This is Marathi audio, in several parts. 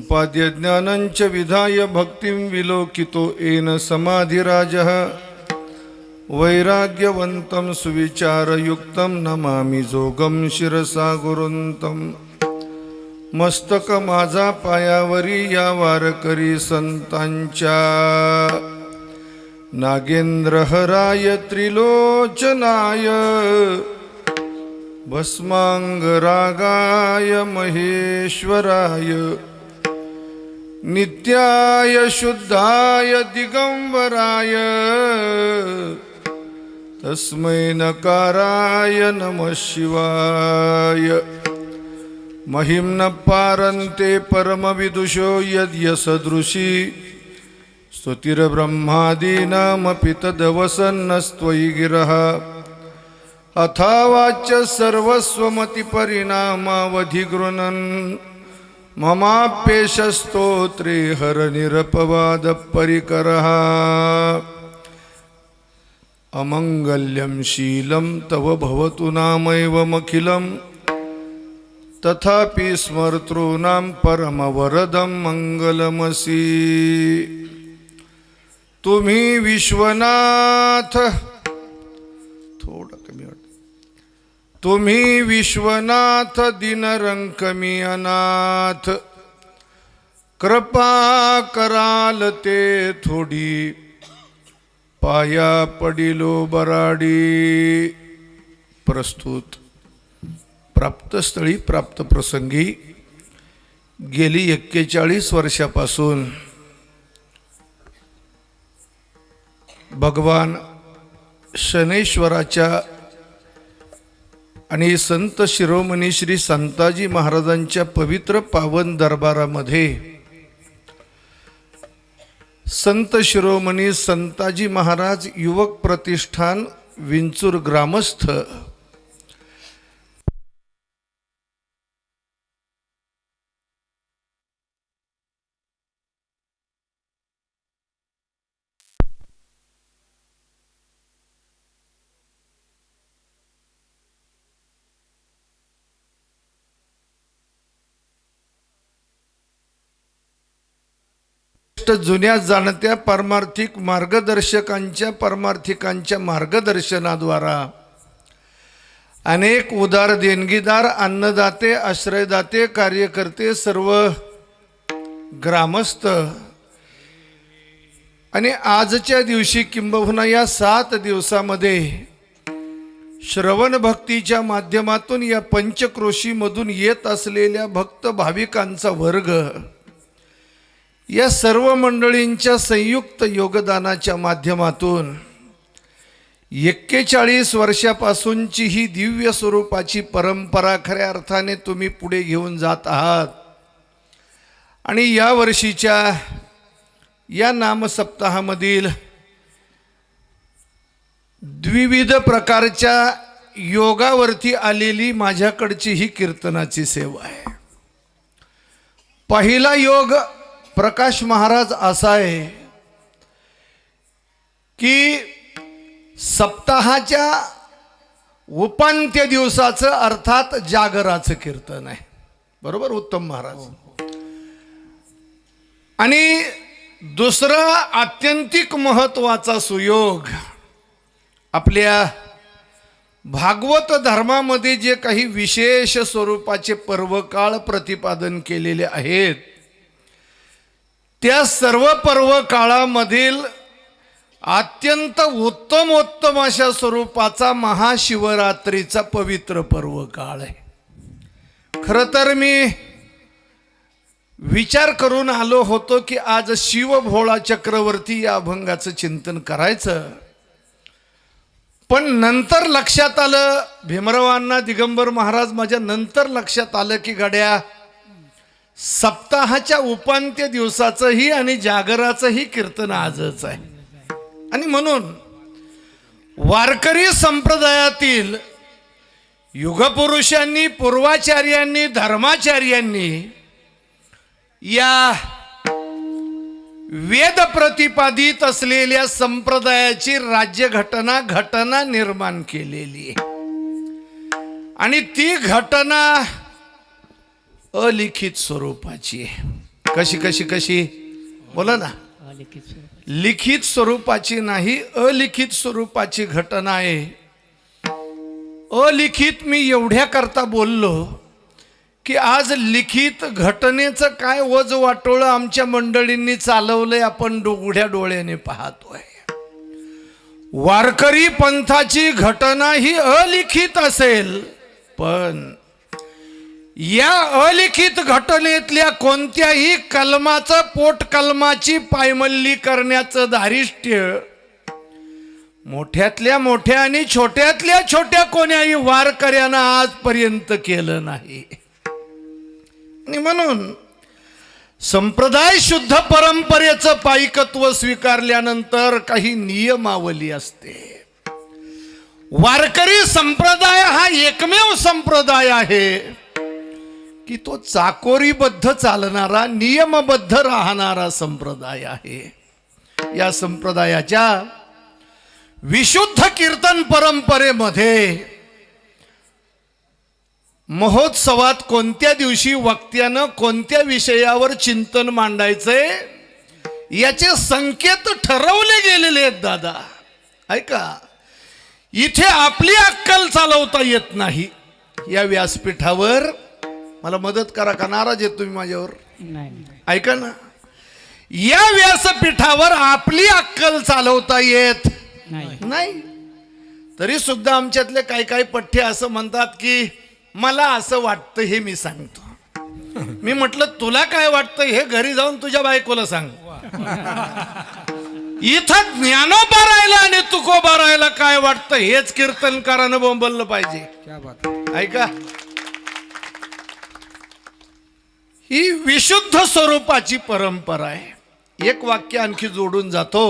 संपाद्य ज्ञानंच विधाय भक्तिं विलोकितो येन समाधिराजः वैराग्यवन्तं सुविचारयुक्तं नमामि जोगं शिरसा गुरुन्तं मस्तक माझा पायावरी या वारकरी संतांच्या नागेंद्रहराय त्रिलोचनाय भस्मांगरागाय महेश्वराय नित्याय शुद्धाय दिगंबराय तस्मै नकाराय नमः शिवाय महिम्न पारन्ते परमविदुषो यद्यसदृशी स्तुतिर्ब्रह्मादीनामपि तदवसन्नस्त्वयि गिरः अथावाच्य सर्वस्वमतिपरिणामावधिगृणन् ममाप्येषस्तोत्रे हरनिरपवादपरिकरः अमङ्गल्यं शीलं तव भवतु नामैवमखिलं तथापि स्मर्तॄणां परमवरदं मङ्गलमसि तुम्ही विश्वनाथ थोडं कमी वाटतं तुम्ही विश्वनाथ दिनरंकमी अनाथ कृपा कराल ते थोडी पाया पडिलो बराडी प्रस्तुत प्राप्तस्थळी प्राप्त प्रसंगी गेली 41 वर्षापासून भगवान शनेश्वराच्या आणि संत शिरोमणी श्री संताजी महाराजांच्या पवित्र पावन दरबारामध्ये संत शिरोमणी संताजी महाराज युवक प्रतिष्ठान विंचूर ग्रामस्थ जुन्या जाणत्या परमार्थिक परमार्थिकांच्या मार्गदर्शनाद्वारा अनेक उदार देणगीदार अन्नदाते आश्रयदाते कार्यकर्ते सर्व ग्रामस्थ आणि आजच्या दिवशी किंबहुना या 7 दिवसामध्ये श्रवण भक्तीच्या माध्यमातून या पंचक्रोशीमधून येत असलेल्या भक्त भाविकांचा वर्ग या सर्व मंडळींच्या संयुक्त योगदानाच्या माध्यमातून 41 वर्षापासूनची ही दिव्य स्वरूपाची परंपरा खऱ्या अर्थाने तुम्ही पुढे घेऊन जात आहात आणि या वर्षीच्या या नामसप्ताहामधील विविध प्रकारच्या योगावरती आलेली माझ्याकडची ही कीर्तनाची सेवा आहे। पहिला योग प्रकाश महाराज असा आहे की सप्ताहाच्या उपांत्य दिवसाचं अर्थात जागराचं कीर्तन आहे, बरोबर उत्तम महाराज। आणि दुसरा आत्यंतिक महत्त्वाचा सुयोग आपल्या भागवत धर्मामध्ये जे काही विशेष स्वरूपाचे पर्वकाळ प्रतिपादन केलेले आहेत त्या सर्व पर्व काळामधील अत्यंत उत्तम अशा स्वरूपाचा महाशिवरात्रीचा पवित्र पर्व काळ आहे। खरं तर मी विचार करून आलो होतो की आज शिवभोळा चक्रवर्ती या अभंगाचं चिंतन करायचं, पण नंतर लक्षात आलं, भीमरावांना दिगंबर महाराज माझ्या नंतर लक्षात आलं की गड्या सप्ताहाच्या उपांत्य दिवसाचंही आणि जागराचंही कीर्तन आजच आहे। आणि म्हणून वारकरी संप्रदायातील युगपुरुषांनी पूर्वाचार्यांनी धर्माचार्यांनी या वेद प्रतिपादित असलेल्या संप्रदायाची राज्यघटना निर्माण केलेली आहे आणि ती घटना अलिखित स्वरूपाची आहे। कशी कशी कशी बोला ना. लिखित स्वरूपाची नाही, अलिखित स्वरूपाची घटना आहे. अलिखित मी एवढ्या करता बोललो की आज लिखित घटनेचं काय वज वाटोळं आमच्या मंडळींनी चालवलंय आपण उघड्या डोळ्याने पाहतोय. वारकरी पंथाची घटना ही अलिखित असेल, पण या अलिखित घटनेतल्या कोणत्याही कलमाचं पोटकलमाची पायमल्ली करण्याचं धारिष्ट्य मोठ्यातल्या मोठ्या आणि छोट्यातल्या छोट्या कोण्याही वारकऱ्यानं आजपर्यंत केलं नाही. आणि म्हणून संप्रदाय शुद्ध परंपरेचं पाईकत्व स्वीकारल्यानंतर काही नियमावली असते. वारकरी संप्रदाय हा एकमेव संप्रदाय आहे की तो चाकोरीबद्ध चालणारा, नियमबद्ध राहणारा संप्रदाय आहे. या संप्रदायाच्या विशुद्ध कीर्तन परंपरेमध्ये महोत्सवात कोणत्या दिवशी वक्त्यानं कोणत्या विषयावर चिंतन मांडायचंय याचे संकेत ठरवले गेलेले आहेत. दादा ऐका, इथे आपली अक्कल चालवता येत नाही. या व्यासपीठावर मला मदत करा का, नाराज येत तुम्ही माझ्यावर? ऐका ना, या व्यासपीठावर आपली अक्कल चालवता येत नाही. तरी सुद्धा आमच्यातले काही काही पठ्ठे असं म्हणतात की मला असं वाटतं, हे मी सांगतो. मी म्हटलं तुला काय वाटतं हे घरी जाऊन तुझ्या बायकोला सांग. इथं ज्ञानोबा राहिला आणि तुकोबा राहिला काय वाटतं हेच कीर्तनकारानं बोंबललं पाहिजे. ऐका, ही विशुद्ध स्वरूपाची परंपरा आहे. एक वाक्य आणखी जोडून जातो.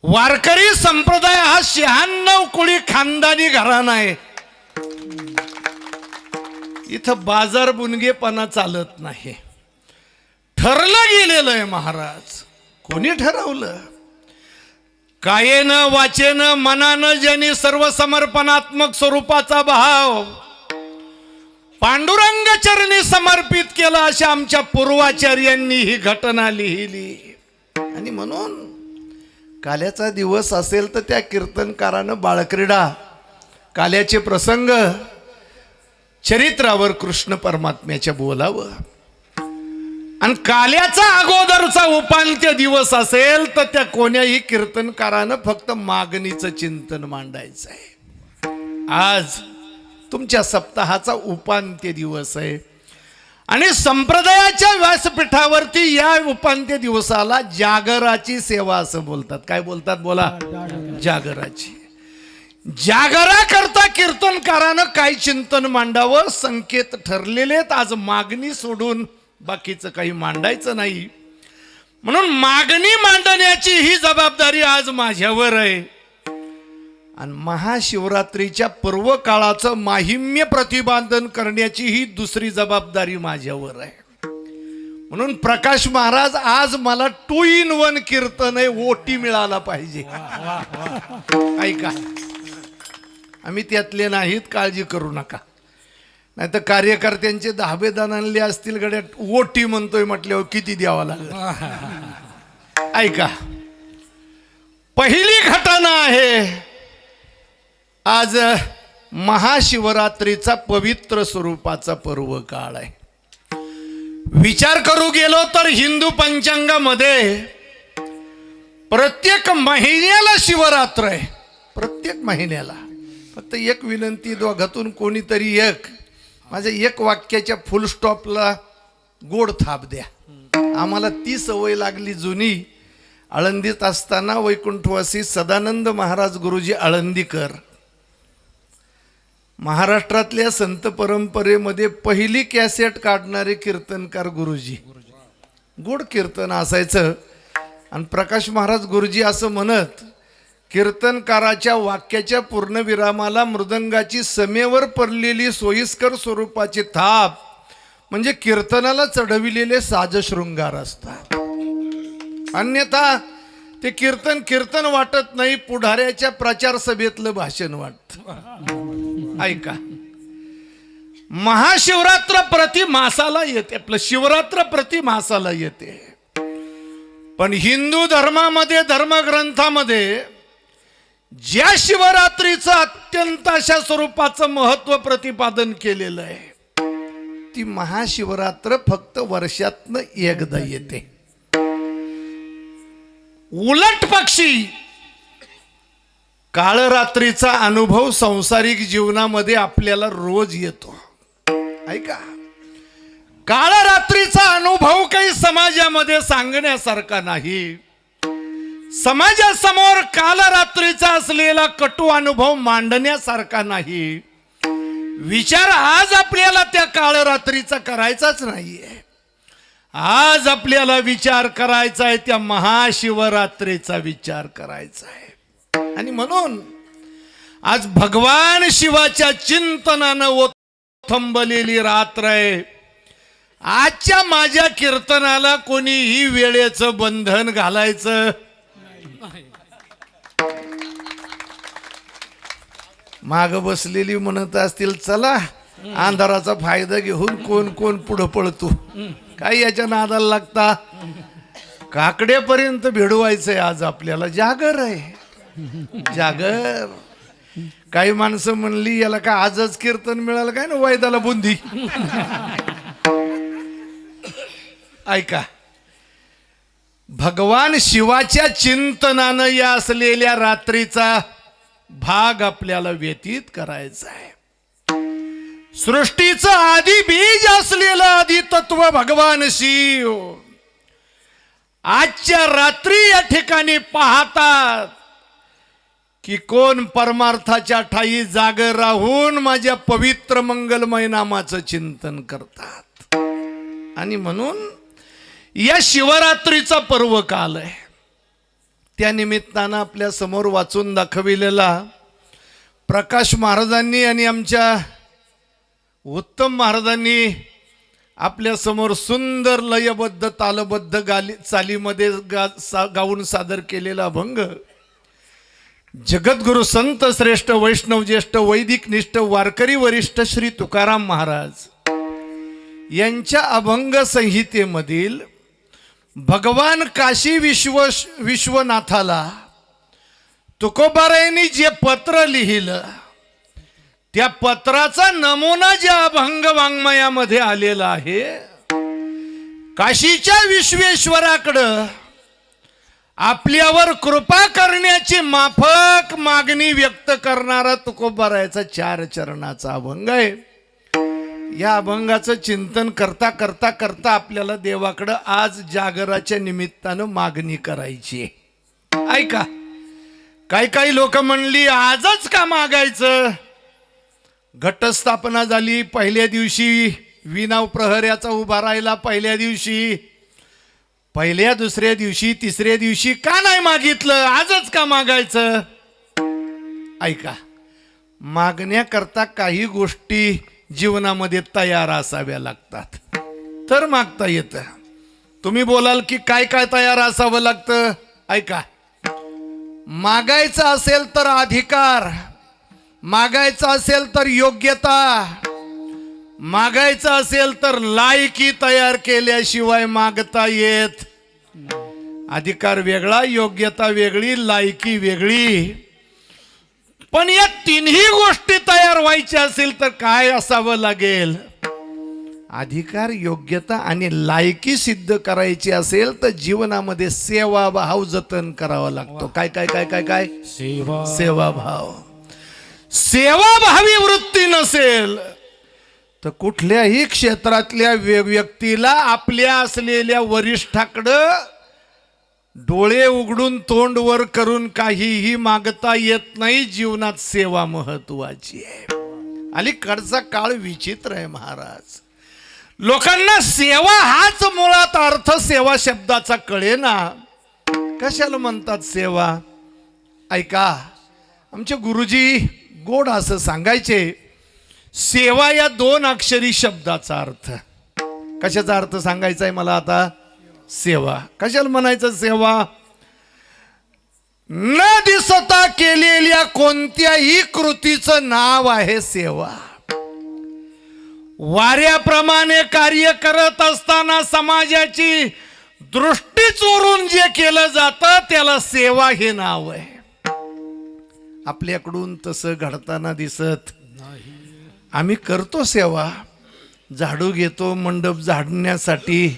वारकरी संप्रदाय हा 96 कुळी खानदानी घराणा आहे. इथं बाजार बुनगेपणा चालत नाही. ठरलं गेलेलं आहे महाराज. कोणी ठरवलं? कायेनं वाचेनं मनानं ज्यांनी सर्वसमर्पणात्मक स्वरूपाचा भाव पांडुरंग चरणी समर्पित केला, अशा आमच्या पूर्वाचार्यांनी ही घटना लिहिली. आणि म्हणून काल्याचा दिवस असेल तर त्या कीर्तनकारानं बाळक्रीडा, काल्याचे प्रसंग, चरित्रावर कृष्ण परमात्म्याच्या बोलावं. आणि काल्याचा अगोदरचा उपांत्य दिवस असेल तर त्या कोण्याही कीर्तनकारानं फक्त मागणीचं चिंतन मांडायचं आहे. आज तुमच्या सप्ताहाचा उपांत्य दिवस आहे आणि संप्रदायाच्या व्यासपीठावरती या उपांत्य दिवसाला जागराची सेवा असं बोलतात. काय बोलतात बोला? जागराची. जागरा करता कीर्तनकारानं काय चिंतन मांडावं संकेत ठरलेले. आज मागणी सोडून बाकीचं काही मांडायचं नाही. म्हणून मागणी मांडण्याची ही जबाबदारी आज माझ्यावर आहे. आणि महाशिवरात्रीच्या पर्व काळाचं माहिम्य प्रतिपादन करण्याची ही दुसरी जबाबदारी माझ्यावर आहे. म्हणून प्रकाश महाराज आज मला 2 in 1 कीर्तन आहे. ओटी मिळाला पाहिजे. ऐका, आम्ही त्यातले नाहीत, काळजी करू नका. नाही तर कार्यकर्त्यांचे दहाबेदान आणले असतील गड्यात, ओटी म्हणतोय म्हटल्यावर किती द्यावा लागेल. ऐका, पहिली घटना आहे. आज महाशिवरात्रीचा पवित्र स्वरूपाचा पर्व काळ आहे. विचार करू गेलो तर हिंदू पंचांगामध्ये प्रत्येक महिन्याला शिवरात्र आहे. प्रत्येक महिन्याला. फक्त एक विनंती, दोघातून कोणीतरी एक माझ्या एक वाक्याच्या फुल स्टॉपला गोड थाप द्या. आम्हाला ती सवय लागली जुनी. आळंदीत असताना वैकुंठवासी सदानंद महाराज गुरुजी आळंदीकर महाराष्ट्रातल्या संत परंपरेमध्ये पहिली कॅसेट काढणारे कीर्तनकार गुरुजी. गोड कीर्तन असायचं. आणि प्रकाश महाराज गुरुजी असं म्हणत, कीर्तनकाराच्या वाक्याच्या पूर्णविरामाला मृदंगाची समेवर पडलेली सोयीस्कर स्वरूपाची थाप म्हणजे कीर्तनाला चढविलेले साजशृंगार असतात. अन्यथा ते कीर्तन कीर्तन वाटत नाही, पुढाऱ्याच्या प्रचार सभेतलं भाषण वाटतं. ऐका, महाशिवरात्र प्रति मासाला येते, आपलं शिवरात्र प्रति मासाला येते. पण हिंदू धर्मामध्ये, धर्मग्रंथामध्ये ज्या शिवरात्रीचं अत्यंत अशा स्वरूपाचं महत्व प्रतिपादन केलेलं आहे, ती महाशिवरात्र फक्त वर्षातनं एकदा येते. उलट पक्षी काळरात्रीचा अनुभव सांसारिक जीवनामध्ये आपल्याला रोज येतो. ऐका, काळरात्रीचा अनुभव काही समाजामध्ये सांगण्यासारखा नाही. समाजासमोर कालरात्रीचा असलेला कटू अनुभव मांडण्यासारखा नाही. विचार आज आपल्याला त्या काळरात्रीचा करायचाच नाहीये. आज आपल्याला विचार करायचा आहे त्या महाशिवरात्रीचा विचार करायचा आहे. आणि म्हणून आज भगवान शिवाच्या चिंतनानं ओथंबलेली रात्र आहे. आजच्या माझ्या कीर्तनाला कोणीही वेळेचं बंधन घालायचं माग बसलेली म्हणत असतील चला अंधाराचा फायदा घेऊन कोण कोण पुढं पळतो, काही याच्या नादाला लागता. काकड्यापर्यंत भिडवायचंय आज आपल्याला. जागर आहे, जागर. काही माणसं म्हणली याला काय आजच कीर्तन मिळालं काय ना वैदाला बुंदी. ऐका, भगवान शिवाच्या चिंतनानं या असलेल्या रात्रीचा भाग आपल्याला व्यतीत करायचा आहे. सृष्टीचं आदी बीज असलेलं आदी तत्व भगवान शिव आजच्या रात्री या ठिकाणी पाहतात की कोण परमार्थाच्या ठाई जागे राहून माझ्या पवित्र मंगलमय नामाचं चिंतन करतात. आणि म्हणून या शिवरात्रीचा पर्व काल आहे. त्या निमित्तानं आपल्या समोर वाचून दाखविलेला प्रकाश महाराजांनी आणि आमच्या उत्तम महाराजांनी आपल्या समोर सुंदर लयबद्ध तालबद्ध चालीमध्ये गाऊन सादर केलेला अभंग जगद्गुरु संत श्रेष्ठ वैष्णव ज्येष्ठ वैदिक निष्ठ वारकरी वरिष्ठ श्री तुकाराम महाराज यांच्या अभंग संहितेमधील भगवान काशी विश्वनाथाला तुकोबारायांनी जे पत्र लिहिलं त्या पत्राचा नमुना ज्या अभंग वाङ्मयामध्ये आलेला आहे. काशीच्या विश्वेश्वराकडं आपल्यावर कृपा करण्याची माफक मागणी व्यक्त करणारा तुकोबारायाचा 4 चरणाचा अभंग आहे. या अभंगाचं चिंतन करता करता करता आपल्याला देवाकडं आज जागराच्या निमित्तानं मागणी करायची आहे. ऐका, काही लोक म्हणली आजच का मागायचं. घटस्थापना झाली पहिल्या दिवशी, विनाव प्रहर्याचा उभा राहिला पहिल्या दिवशी, पहिल्या दुसऱ्या दिवशी तिसऱ्या दिवशी का नाही मागितलं, आजच का मागायचं. ऐका, मागण्याकरता काही गोष्टी जीवनामध्ये तयार असाव्या लागतात तर मागता येतं. तुम्ही बोलाल की काय काय तयार असावं लागतं. ऐका, मागायचं असेल तर अधिकार, मागायचं असेल तर योग्यता, मागायचं असेल तर लायकी तयार केल्याशिवाय मागता येत. अधिकार वेगळा, योग्यता वेगळी, लायकी वेगळी. पण या तिन्ही गोष्टी तयार व्हायच्या असेल तर काय असावं लागेल. अधिकार, योग्यता आणि लायकी सिद्ध करायची असेल तर जीवनामध्ये सेवाभाव जतन करावा लागतो. काय काय काय काय काय सेवाभाव. सेवाभावी वृत्ती नसेल तर कुठल्याही क्षेत्रातल्या व्यक्तीला आपल्या असलेल्या वरिष्ठाकडं डोळे उघडून तोंड वर करून काहीही मागता येत नाही. जीवनात सेवा महत्वाची आहे. अलीकडचा काळ विचित्र आहे महाराज. लोकांना सेवा हाच मुळात अर्थ सेवा शब्दाचा कळेना. कशाला म्हणतात सेवा. ऐका, आमचे गुरुजी गोड असं सांगायचे, सेवा या 2 अक्षरी शब्दाचा अर्थ. कशाचा अर्थ सांगायचा आहे मला आता. सेवा कशाला म्हणायचं. सेवा न दिसता केलेल्या कोणत्याही कृतीचं नाव आहे सेवा. वाऱ्याप्रमाणे कार्य करत असताना समाजाची दृष्टी चोरून जे केलं जातं त्याला सेवा हे नाव आहे. आपल्याकडून तसं घडताना दिसत आम्ही करतो सेवा, झाडू घेतो मंडप झाडण्यासाठी,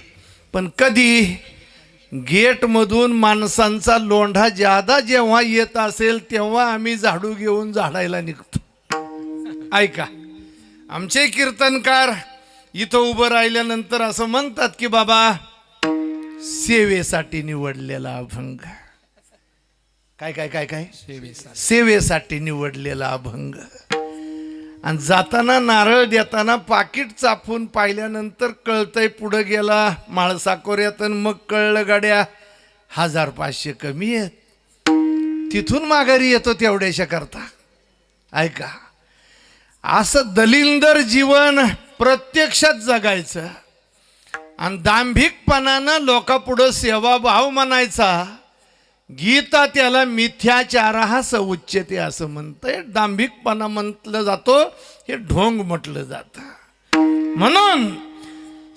पण कधी गेटमधून माणसांचा लोंढा ज्यादा जेव्हा येत असेल तेव्हा आम्ही झाडू घेऊन झाडायला निघतो. ऐका, आमचे कीर्तनकार इथं उभं राहिल्यानंतर असं म्हणतात की बाबा सेवेसाठी निवडलेला अभंग. काय काय काय काय सेवेसाठी निवडलेला अभंग. आणि जाताना नारळ देताना पाकिट चापून पाहिल्यानंतर कळतंय पुढं गेला माळसाकोऱ्यात, मग कळलं गाड्या 1500 कमी आहेत. तिथून माघारी येतो तेवढ्याशा करता. ऐका, असं दलिंदर जीवन प्रत्यक्षात जगायचं आणि दांभिकपणानं लोकापुढं सेवाभाव म्हणायचा. गीता त्याला मिथ्याचार हा उच्यते असं म्हणतंय. दांभिकपणा म्हटलं जातो, हे ढोंग म्हटलं जातं. म्हणून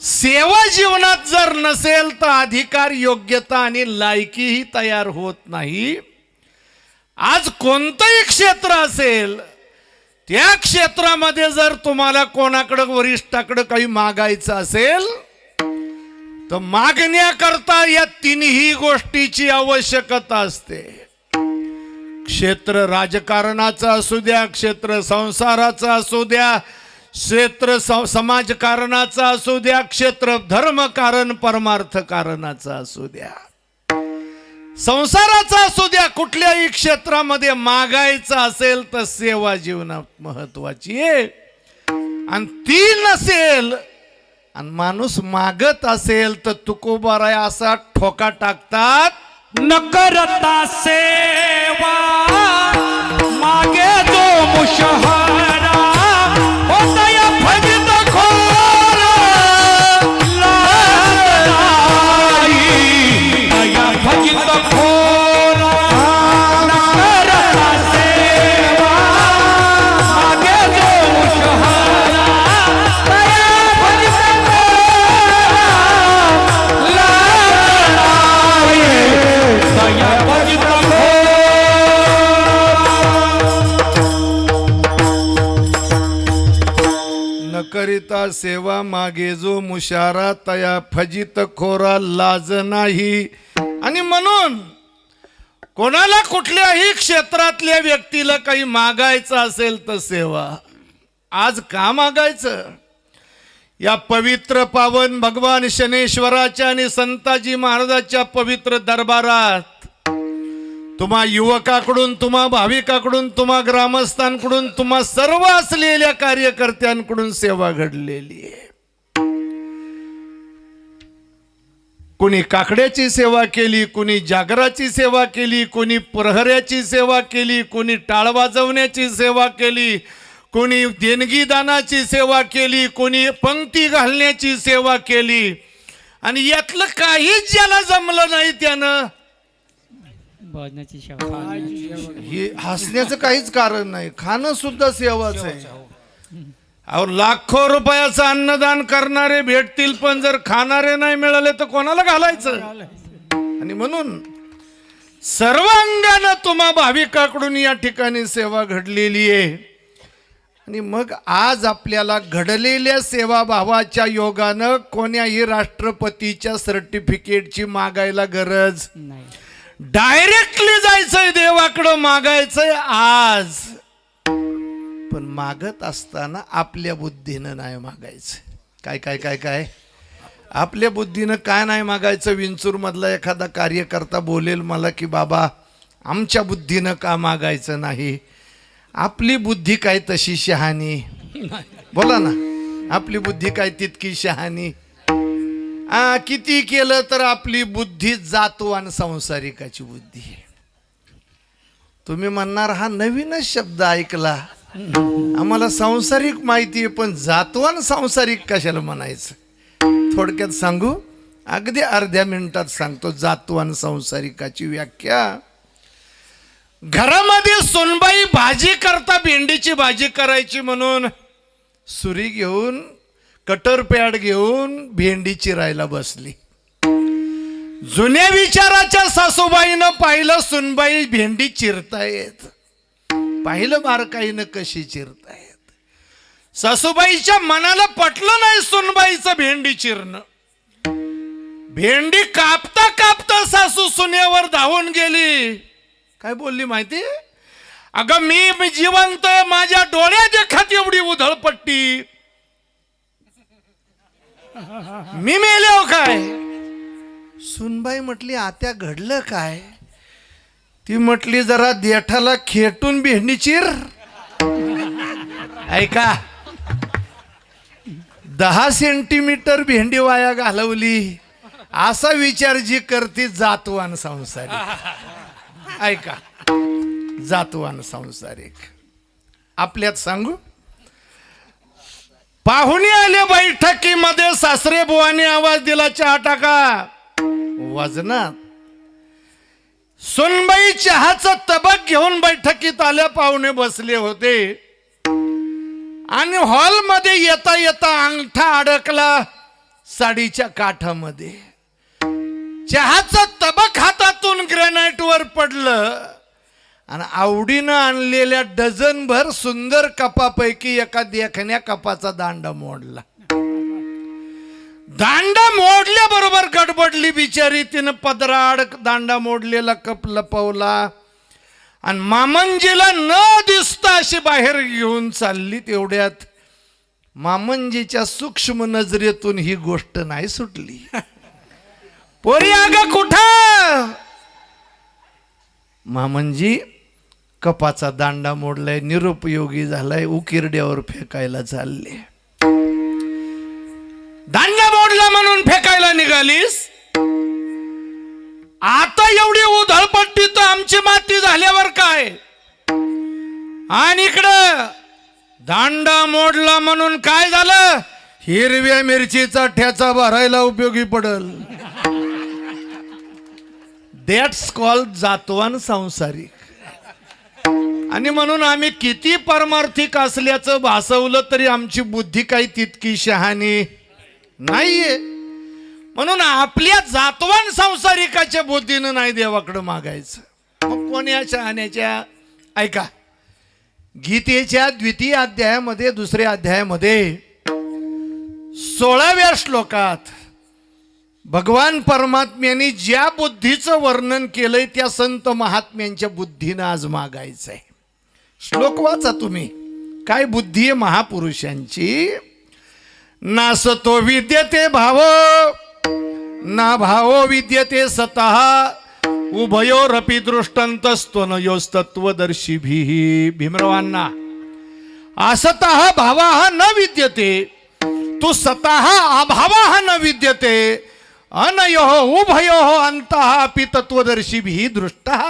सेवा जीवनात जर नसेल तर अधिकार, योग्यता आणि लायकीही तयार होत नाही. आज कोणतंही क्षेत्र असेल त्या क्षेत्रामध्ये जर तुम्हाला कोणाकडे वरिष्ठाकडे काही मागायचं असेल तर मागण्याकरता या तिन्ही गोष्टीची आवश्यकता असते. क्षेत्र राजकारणाचं असू द्या, क्षेत्र संसाराचं असू द्या, क्षेत्र समाजकारणाचं असू द्या, क्षेत्र धर्मकारण परमार्थ कारणाचं असू द्या, संसाराचा असू द्या, कुठल्याही क्षेत्रामध्ये मागायचं असेल तर सेवा जीवनात महत्वाची आहे. आणि ती नसेल आणि माणूस मागत असेल तर तुकोबाराय असा ठोका टाकतात, न करता सेवा मागे जो मुशहरा होता या भजत खोर लाई, या भजत खोर न करता सेवा मागे जो मुशहरा या भजत खोर लाई, या भजत न करिता सेवा मागे जो मुशारा तया फजित खोरा लाज नाही. आणि म्हणून कोणाला कुठल्याही क्षेत्रातल्या व्यक्तीला काही मागायचं असेल तर सेवा. आज का मागायचं? या पवित्र पावन भगवान शनेश्वराच्या आणि संताजी महाराजाच्या पवित्र दरबारात तुम्हा युवकाकडून, तुम्हा भाविकाकडून, तुम्हा ग्रामस्थांकडून, तुम्हा सर्व असलेल्या कार्यकर्त्यांकडून सेवा घडलेली आहे. कोणी काकड्याची सेवा केली, कोणी जागराची सेवा केली, कोणी प्रहऱ्याची सेवा केली, कोणी टाळ वाजवण्याची सेवा केली, कोणी देणगी दानाची सेवा केली, कोणी पंक्ती घालण्याची सेवा केली. आणि यातलं काहीच ज्याला जमलं नाही त्यानं हे हसण्याचं काहीच कारण नाही. खाणं सुद्धा सेवाच आहे. अहो, लाखो रुपयाचं अन्नदान करणारे भेटतील, पण जर खाणारे नाही मिळाले तर कोणाला घालायचं? आणि म्हणून सर्वांगानं तुम्हा भाविकाकडून या ठिकाणी सेवा घडलेली आहे. आणि मग आज आपल्याला घडलेल्या सेवाभावाच्या योगानं कोण्याही राष्ट्रपतीच्या सर्टिफिकेटची मागायला गरज नाही. डायरेक्टली जायचंय देवाकडं, मागायचंय आज. पण मागत असताना आपल्या बुद्धीनं नाही मागायचं. काय काय काय काय आपल्या बुद्धीनं काय नाही मागायचं. विंचूर मधला एखादा कार्यकर्ता बोलेल मला की बाबा आमच्या बुद्धीनं का मागायचं नाही. आपली बुद्धी काय तशी शहाणी? बोला ना, आपली बुद्धी काय तितकी शहाणी? किती केलं तर आपली बुद्धी जातवान संसारिकाची बुद्धी आहे. तुम्ही म्हणणार हा नवीनच शब्द ऐकला, आम्हाला संसारिक माहिती आहे, पण जातवान संसारिक कशाला म्हणायचं? थोडक्यात सांगू, अगदी अर्ध्या मिनिटात सांगतो जातवान संसारिकाची व्याख्या. घरामध्ये सोनबाई भाजी करता, भेंडीची भाजी करायची म्हणून सुरी घेऊन कटर पॅड घेऊन भेंडी चिरायला बसली. जुन्या विचाराच्या सासूबाईनं पाहिलं सुनबाई भेंडी चिरतायत. पाहिलं बारकाईनं कशी चिरतायत. सासूबाईच्या मनाला पटलं नाही सुनबाईचं भेंडी चिरणं. भेंडी कापता कापता सासू सुनेवर धावून गेली. काय बोलली माहिती? अगं मी जिवंत माझ्या डोळ्या देखत एवढी उधळपट्टी, मी मेले हो काय? सुनबाई म्हटली आत्या घडलं काय? ती म्हटली जरा देठाला खेटून भेंडी चिर. ऐका, 10 सेंटीमीटर भेंडी वाया घालवली असा विचार जी करते जातवान संसारिक. ऐका, जातवान संसारिक. आपल्यात सांगू, पाहुणे आले बैठकीमध्ये. सासरे बुवाने आवाज दिला चहा टाका. वजनात सुनबाई चहाचा तबक घेऊन बैठकीत आल्या. पाहुणे बसले होते आणि हॉलमध्ये येता येता अंगठा अडकला साडीच्या काठामध्ये. चहाचं तबक हातातून ग्रॅनाइटवर पडलं आणि आवडीनं आणलेल्या डझनभर सुंदर कपापैकी एका देखण्या कपाचा दांडा मोडला. दांडा मोडल्याबरोबर गडबडली बिचारी. तिनं पदराड दांडा मोडलेला कप लपवला आणि मामंजीला न दिसता अशी बाहेर घेऊन चालली. तेवढ्यात मामंजीच्या सूक्ष्म नजरेतून ही गोष्ट नाही सुटली. पोरी अगं कुठं? मामंजी कपाचा दांडा मोडलाय, निरुपयोगी झालाय, उकिरड्यावर फेकायला चालले. दांडा मोडला म्हणून फेकायला निघालीस? आता एवढी उधळपट्टी तर आमची माती झाल्यावर काय? आणि इकडं दांडा मोडला म्हणून काय झालं? हिरव्या मिरचीचा ठ्याचा भरायला उपयोगी पडल. दॅट्स कॉल्ड जातवान संसारिक. आणि म्हणून आम्ही किती परमार्थिक असल्याचं भासवलं तरी आमची बुद्धी काही तितकी शहाणी नाहीये. म्हणून आपल्या जातवान संसारिकाच्या बुद्धीनं नाही देवाकडं मागायचं. मग कोण्या शहाण्याच्या? ऐका, गीतेच्या 2य अध्यायामध्ये 2ऱ्या अध्यायामध्ये 16व्या श्लोकात भगवान परमात्म्याने ज्या बुद्धीचं वर्णन केलंय त्या संत महात्म्यांच्या बुद्धीनं आज मागायचंय. श्लोक वाचा तुम्ही. काय बुद्धी आहे महापुरुषांची? नासतो विद्यते भाव ना भावो विद्यते सतः उभयोरपि दृष्टान्तस्त्वनयोस्तत्वदर्शिभिः. भीमरावांना असतः भावः न विद्यते, तू स्वतः अभावः न विद्यते, अनयोः उभयोः अन्तः अपि तत्वदर्शिभिः दृष्टः.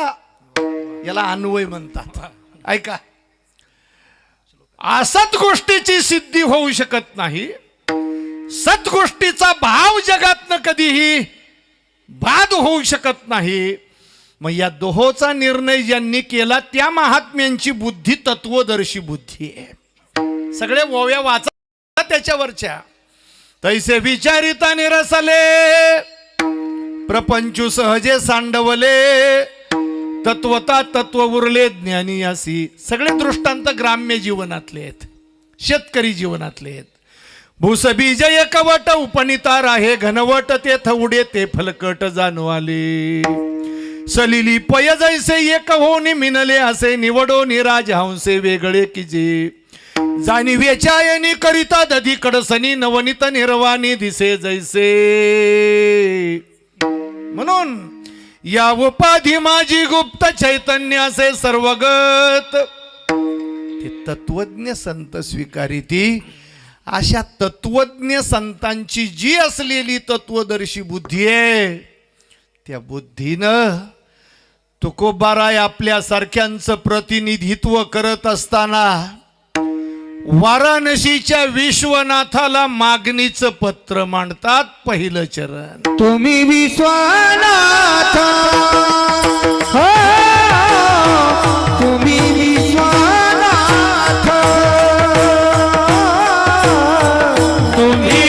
याला अन्वय म्हणतात. ऐका, असत गोष्टीची सिद्धी होऊ शकत नाही. सत गोष्टीचा भाव जगातनं कधीही बाद होऊ शकत नाही. मग या दोहोचा निर्णय ज्यांनी केला त्या महात्म्यांची बुद्धी तत्वदर्शी बुद्धी आहे. सगळे ओव्या वाचा त्याच्यावरच्या. तैसे विचारिता निरसले प्रपंचू सहजे सांडवले, तत्वता तत्व उरले ज्ञानी असी. सगळे दृष्टांत ग्राम्य जीवनातले आहेत, शेतकरी जीवनातले आहेत. भूस बीज एकवट उपनितार आहे घनवट, ते थवडे ते फलकट जाणवाले. सलिली पय जैसे एक होनी मिनले असे, निवडो निराज हंसे वेगळे की जे. जाणी वेचायनी करिता दधी कडसनी, नवनीत निर्वाणी दिसे जैसे. म्हणून या उपाधी माझी गुप्त चैतन्य असे सर्वगत, ते तत्वज्ञ संत स्वीकारिती. अशा तत्वज्ञ संतांची जी असलेली तत्वदर्शी बुद्धी आहे त्या बुद्धीनं तुकोबाराय आपल्यासारख्यांचं प्रतिनिधित्व करत असताना वाराणसीच्या विश्वनाथाला मागणीचं पत्र मांडतात. पहिलं चरण. तुम्ही विश्वनाथ, हो तुम्ही विश्वनाथ, तुम्ही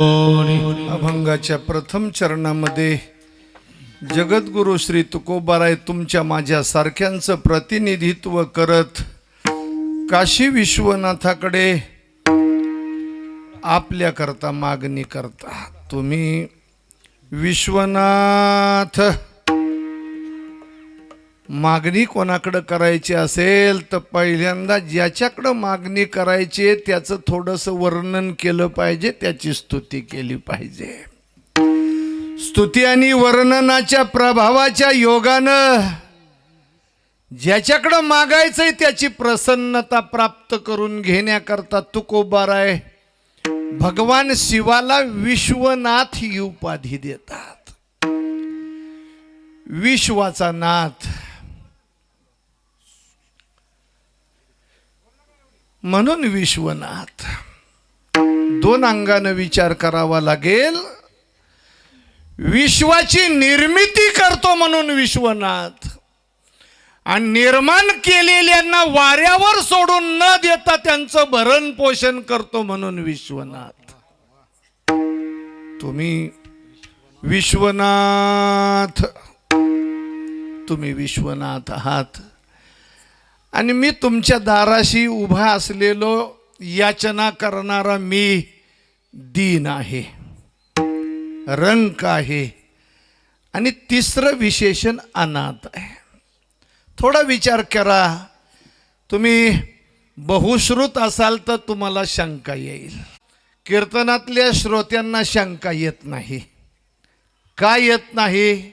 अभंगाच्या प्रथम चरणामध्ये जगद्गुरु श्री तुकोबाराय तुमच्या माझ्या सारख्यांचं प्रतिनिधित्व करत काशी विश्वनाथाकडे आपल्याकरता मागणी करता. तुम्ही विश्वनाथ मागणी कोणाकडे करायची असेल तर पहिल्यांदा ज्याच्याकडे मागणी करायची त्याचं थोडंसं वर्णन केलं पाहिजे, त्याची स्तुती केली पाहिजे. स्तुती आणि वर्णनाच्या प्रभावाच्या योगानं ज्याच्याकडे मागायचंय त्याची प्रसन्नता प्राप्त करून घेण्याकरता तुकोबाराय भगवान शिवाला विश्वनाथ ही उपाधी देतात. विश्वाचा नाथ म्हणून विश्वनाथ. दोन अंगाने विचार करावा लागेल. विश्वाची निर्मिती करतो म्हणून विश्वनाथ, आणि निर्माण केलेल्यांना वाऱ्यावर सोडून न देता त्यांचं भरण पोषण करतो म्हणून विश्वनाथ. तुम्ही विश्वनाथ, तुम्ही विश्वनाथ आहात. आणि मी तुमच्या दाराशी उभा असलेलो याचना करणारा मी दीन आहे, रंक आहे, आणि तिसरं विशेषण अनाथ आहे. थोडा विचार करा. तुम्ही बहुश्रुत असाल तर तुम्हाला शंका येईल. कीर्तनातल्या श्रोत्यांना शंका येत नाही. का येत नाही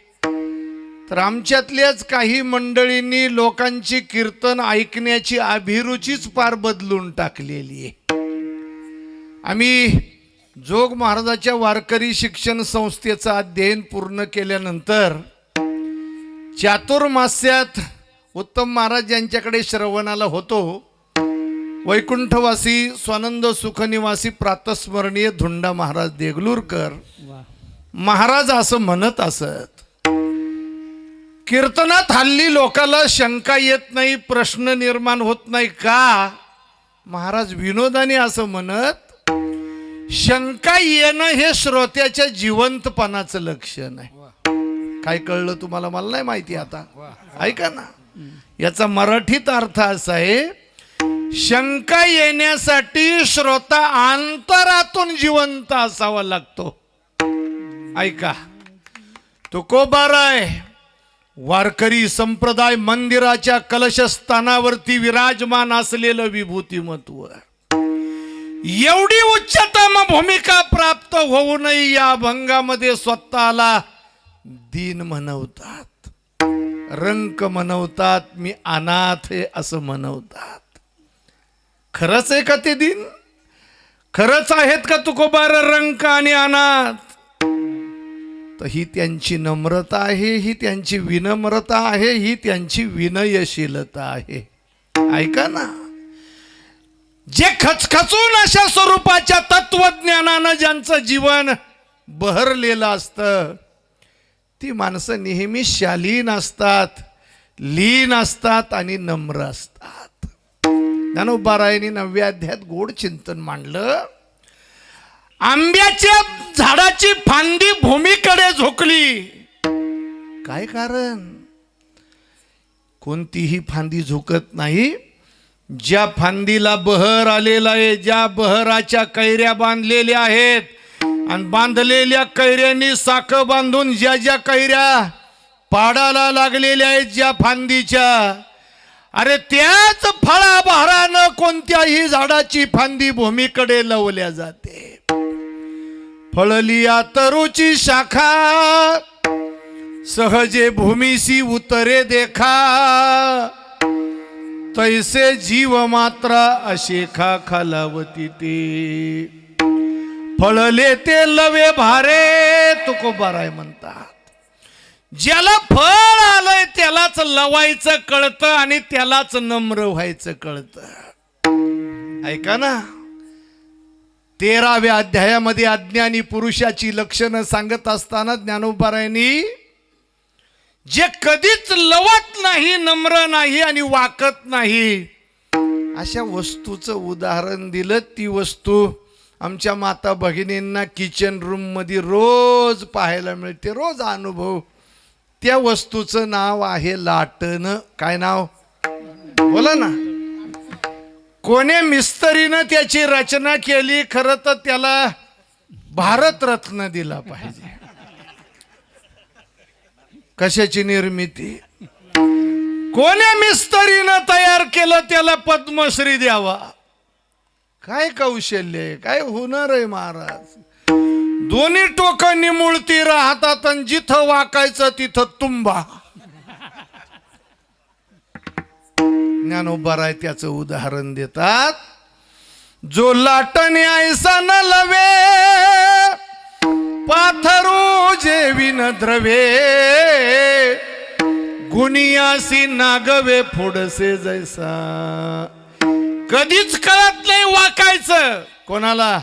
तर आमच्यातल्याच काही मंडळींनी लोकांची कीर्तन ऐकण्याची अभिरुचीच फार बदलून टाकलेली आहे. आम्ही जोग महाराजाच्या वारकरी शिक्षण संस्थेचं अध्ययन पूर्ण केल्यानंतर चातुर्मास्यात उत्तम महाराज यांच्याकडे श्रवणाला होतो. वैकुंठवासी स्वानंद सुखनिवासी प्रातस्मरणीय धुंडा महाराज देगलूरकर महाराज असं म्हणत असत, कीर्तनात हल्ली लोकाला शंका येत नाही, प्रश्न निर्माण होत नाही. का? महाराज विनोदाने असं म्हणत, शंका येणं हे श्रोत्याच्या जिवंतपणाचं लक्षण आहे. काय कळलं तुम्हाला? मला नाही माहिती. आता ऐका ना, याचा मराठीत अर्थ असा आहे, शंका येण्यासाठी श्रोता अंतरातून जिवंत असावा लागतो. ऐका, तुकोबाराय वारकरी संप्रदाय मंदिराच्या कलशस्थानावरती विराजमान असलेलं विभूतिमत्व, एवढी उच्चतम भूमिका प्राप्त होऊनही या अभंगामध्ये स्वतःला दीन म्हणवतात, रंक म्हणवतात, मी अनाथ आहे असं म्हणवतात. खरंच आहे का ते दीन? खरंच आहेत का तुकोबार रंक आणि अनाथ? तर ही त्यांची नम्रता आहे, ही त्यांची विनम्रता आहे, ही त्यांची विनयशीलता आहे. ऐका ना, जे खचखचून अशा स्वरूपाच्या तत्वज्ञानानं ज्यांचं जीवन बहरलेलं असतं ती माणसं नेहमी शालीन असतात, लीन असतात आणि नम्र असतात. ज्ञानोबारायांनी 9व्या अध्यायात गोड चिंतन मांडलं. आंब्याच्या झाडाची फांदी भूमीकडे झोकली. काय कारण? कोणतीही फांदी झुकत नाही. ज्या फांदीला बहर आलेला आहे, ज्या बहराच्या कैऱ्या बांधलेल्या आहेत आणि बांधलेल्या कैऱ्यांनी साखं बांधून ज्या ज्या कैऱ्या पाडाला लागलेल्या आहेत ज्या फांदीच्या, अरे त्याच फळाबहारानं कोणत्याही झाडाची फांदी भूमीकडे लवल्या जाते. फळलिया तरुची शाखा सहजे भूमीसी उतरे देखा, तैसे जीव मात्रा अशेखा खालावती ते. फळले ते लवे भारे तुकोबाराय म्हणतात. ज्याला फळ आलंय त्यालाच लवायचं कळतं आणि त्यालाच नम्र व्हायचं कळतं. ऐका ना, 13व्या अध्यायामध्ये अज्ञानी पुरुषाची लक्षणं सांगत असताना ज्ञानोबारायांनी जे कधीच लवत नाही, नम्र नाही आणि वाकत नाही, अशा वस्तूचं उदाहरण दिलं. ती वस्तू आमच्या माता भगिनींना किचन रूम मध्ये रोज पाहायला मिळते, रोज अनुभव. त्या वस्तूचं नाव आहे लाटणं. काय नाव? बोला ना. कोण्या मिस्त्रीनं त्याची रचना केली? खरं तर त्याला भारतरत्न दिला पाहिजे. कशाची निर्मिती? कोण्या मिस्त्रीनं तयार केलं त्याला पद्मश्री द्यावा. काय कौशल्य आहे, काय हुनर आहे महाराज. दोन्ही टोकं निमुळती राहतात आणि जिथं वाकायचं तिथं तुंबा. ज्ञानोबा राय त्याचं उदाहरण देतात. जो लाटणे ऐसा न लवे, पाथरू जेविन द्रवे, गुणियासी नागवे फोडसे जैसा. कधीच कळत नाही वाकायचं. कोणाला?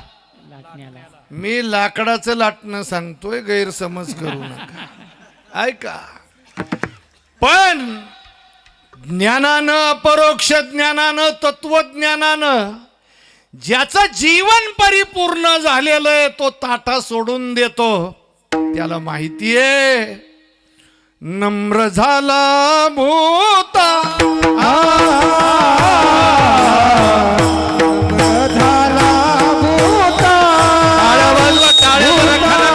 मी लाकडाचं लाटणं सांगतोय, गैरसमज करू नका. ऐका. पण ज्ञानानं, अपरोक्ष ज्ञानानं, तत्वज्ञानानं ज्याचं जीवन परिपूर्ण झालेलं आहे तो ताटा सोडून देतो. त्याला माहितीये नम्र झाला भूता, झाला भूता, टाळ्या वाजवा, टाळ्या बरं, खरं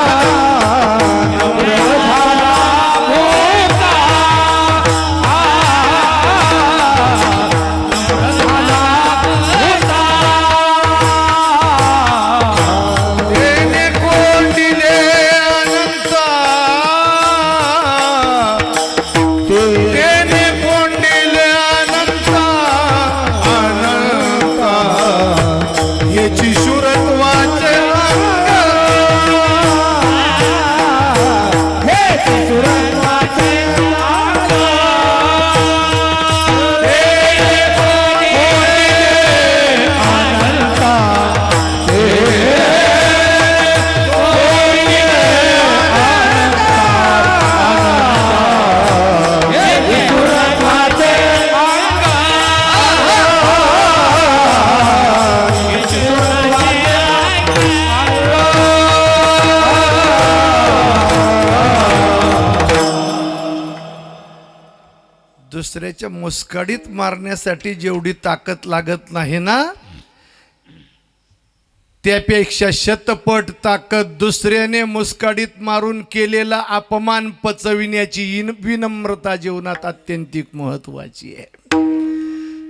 दुसऱ्याच्या मुस्काडीत मारण्यासाठी जेवढी ताकद लागत नाही ना, त्यापेक्षा शतपट ताकद दुसऱ्याने मुस्काडीत मारून केलेला अपमान पचविण्याची विनम्रता जीवनात अत्यंतिक महत्वाची आहे.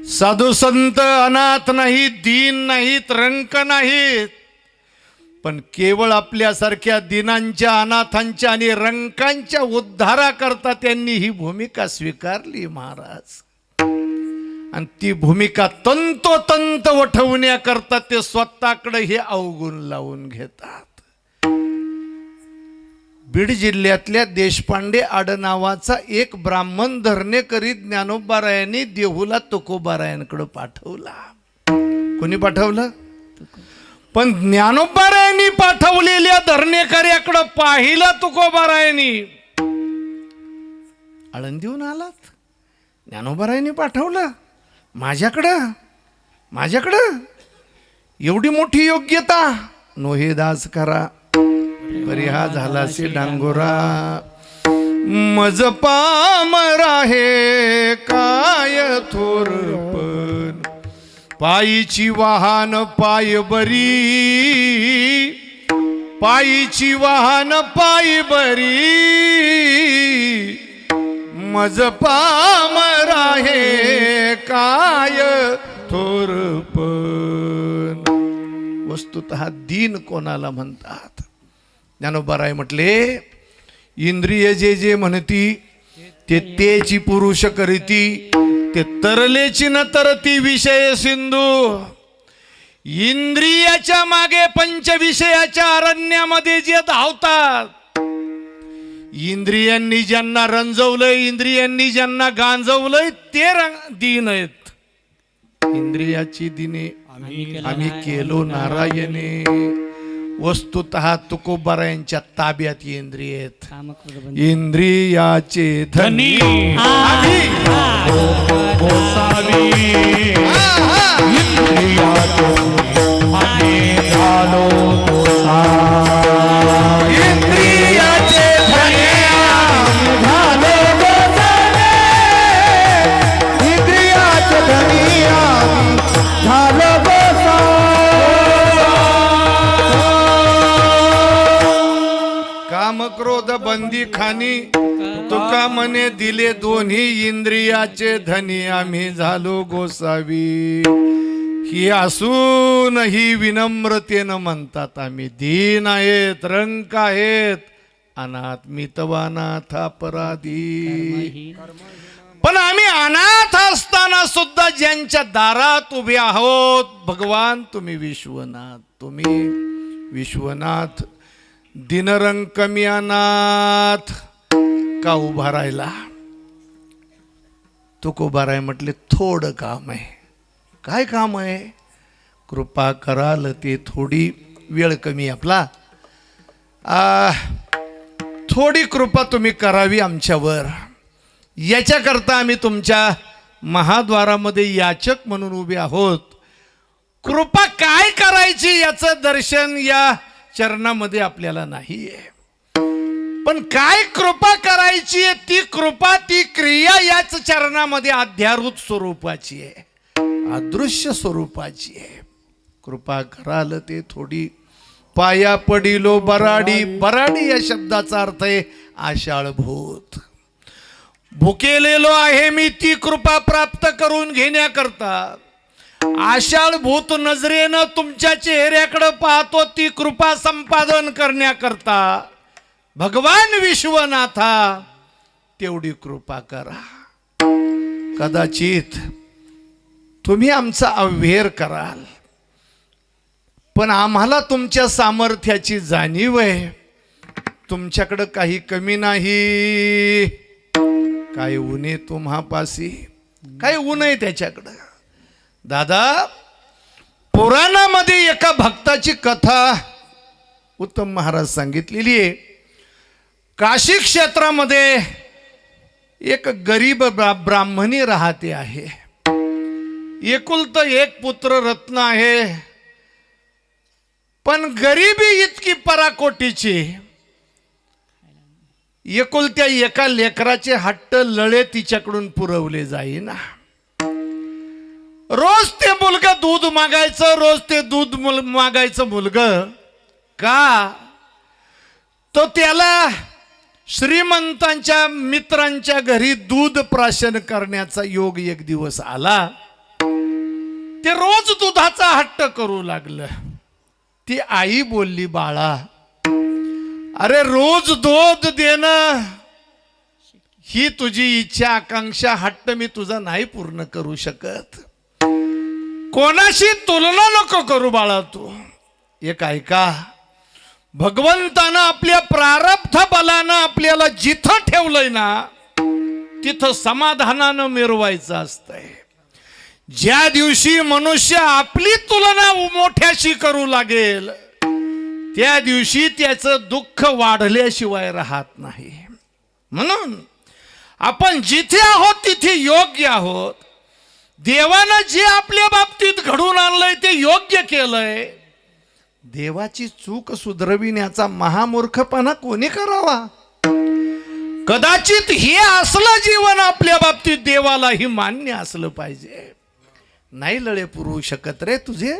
साधू संत अनाथ नाहीत, दीन नाहीत, रंक नाहीत, पण केवळ आपल्यासारख्या दिनांच्या, अनाथांच्या आणि रंकांच्या उद्धाराकरता त्यांनी ही भूमिका स्वीकारली महाराज. आणि ती भूमिका तंतोतंत वठवण्याकरता ते स्वतःकडे हे अवगुण लावून घेतात. बीड जिल्ह्यातल्या देशपांडे आडनावाचा एक ब्राह्मण धरणेकरी ज्ञानोबारायांनी देहूला तुकोबारायांकडे पाठवला. कोणी पाठवलं? पण ज्ञानोबारायांनी पाठवलेल्या धरणेकऱ्याकडे पाहिलं तुकोबारायांनी. आळंदीहून आलात, ज्ञानोबारायांनी पाठवलं माझ्याकडं एवढी मोठी योग्यता. नोहे दास करा बरी हा झालासी डांगोरा. मज पामरा हे काय थोरपण, पायीची वाहन पाय बरी, पायीची वाहन पाय बरी. मज पामरा हे काय थोरपण. वस्तुतः दीन कोणाला म्हणतात? ज्ञानोबाराय म्हटले, इंद्रिय जे जे म्हणती ते तेची पुरुष करीती, ते तरलेची न तरती विषय सिंधू. इंद्रियाच्या मागे पंचविषयाच्या अरण्यामध्ये जे धावतात, इंद्रियांनी ज्यांना रंजवलंय, इंद्रियांनी ज्यांना गांजवलंय ते दीन आहेत. इंद्रियाची दिने आम्ही केलो नारायणे. वस्तुतः तुकोबारायांच्या ताब्यात इंद्रिय आहेत. इंद्रियाचे धनी इंद्रियाचे झालो खाई खानी तुका म्हणे दिले दोन्ही इंद्रियाचे धनी आम्ही झालो गोसावी. ही असूनही विनम्रतेनं म्हणतात आम्ही दीन आहेत, रंक आहेत, अनाथ मितवानाथ अपराधी. पण आम्ही अनाथ असताना सुद्धा ज्यांच्या दारात उभे आहोत, भगवान तुम्ही विश्वनाथ, तुम्ही विश्वनाथ, दिनरंक मी अनाथ का उभा राहिला. तू उभा राय म्हटले थोडं काम आहे. काय काम आहे? कृपा कराल ते थोडी वेळ कमी आपला थोडी कृपा तुम्ही करावी आमच्यावर. याच्याकरता आम्ही तुमच्या महाद्वारामध्ये याचक म्हणून उभे आहोत. कृपा काय करायची याचं दर्शन या चरणामध्ये आपल्याला नाही आहे. पण काय कृपा करायची आहे ती कृपा, ती क्रिया याच चरणामध्ये अध्यारूत स्वरूपाची आहे, अदृश्य स्वरूपाची आहे. कृपा कराल ते थोडी पाया पडिलो बराडी. बराडी या शब्दाचा अर्थ आहे आषाढभूत. भुकेलेलो आहे मी ती कृपा प्राप्त करून घेण्याकरता. आषाढभूत नजरेनं तुमच्या चेहऱ्याकडे पाहतो ती कृपा संपादन करण्याकरता. भगवान विश्वनाथा तेवढी कृपा करा. कदाचित तुम्ही आमचा अव्हेर कराल, पण आम्हाला तुमच्या सामर्थ्याची जाणीव आहे. तुमच्याकडं काही कमी नाही. काय ऊन तुम्हापासी, काय ऊन आहे त्याच्याकडं. दादा, पुराणामध्ये एका भक्ताची कथा उत्तम महाराज सांगितलेली आहे. काशी क्षेत्रामध्ये एक गरीब ब्राह्मणी राहते आहे. एकुलत एक पुत्र रत्न आहे, पण गरिबी इतकी पराकोटीची. एकुलत्या एका लेकराचे हट्ट लळे तिच्याकडून पुरवले जाईना. रोज ते मुलगा दूध मागायचं, रोज ते दूध मागायचं मुलगा. का? तो त्याला श्रीमंतांच्या मित्रांच्या घरी दूध प्राशन करण्याचा योग एक दिवस आला. ते रोज दुधाचा हट्ट करू लागलं. ती आई बोलली, बाळा, अरे रोज दूध देणं ही तुझी इच्छा आकांक्षा हट्ट मी तुझा नाही पूर्ण करू शकत. कोणाशी तुलना नको करू बाळा तू. एक ऐका, भगवंतानं आपल्या प्रारब्ध बलानं आपल्याला जिथं ठेवलंय ना तिथं समाधानानं मिरवायचं असतंय. ज्या दिवशी मनुष्य आपली तुलना मोठ्याशी करू लागेल त्या दिवशी त्याचं दुःख वाढल्याशिवाय राहत नाही. म्हणून आपण जिथे आहोत तिथे योग्य आहोत. देवानं जे आपल्या बाबतीत घडून आणलंय ते योग्य केलंय. देवाची चूक सुधरविण्याचा महामूर्खपणा कोणी करावा? कदाचित हे असलं जीवन आपल्या बाबतीत देवालाही मान्य असलं पाहिजे. नाही लळे पुरवू शकत रे तुझे.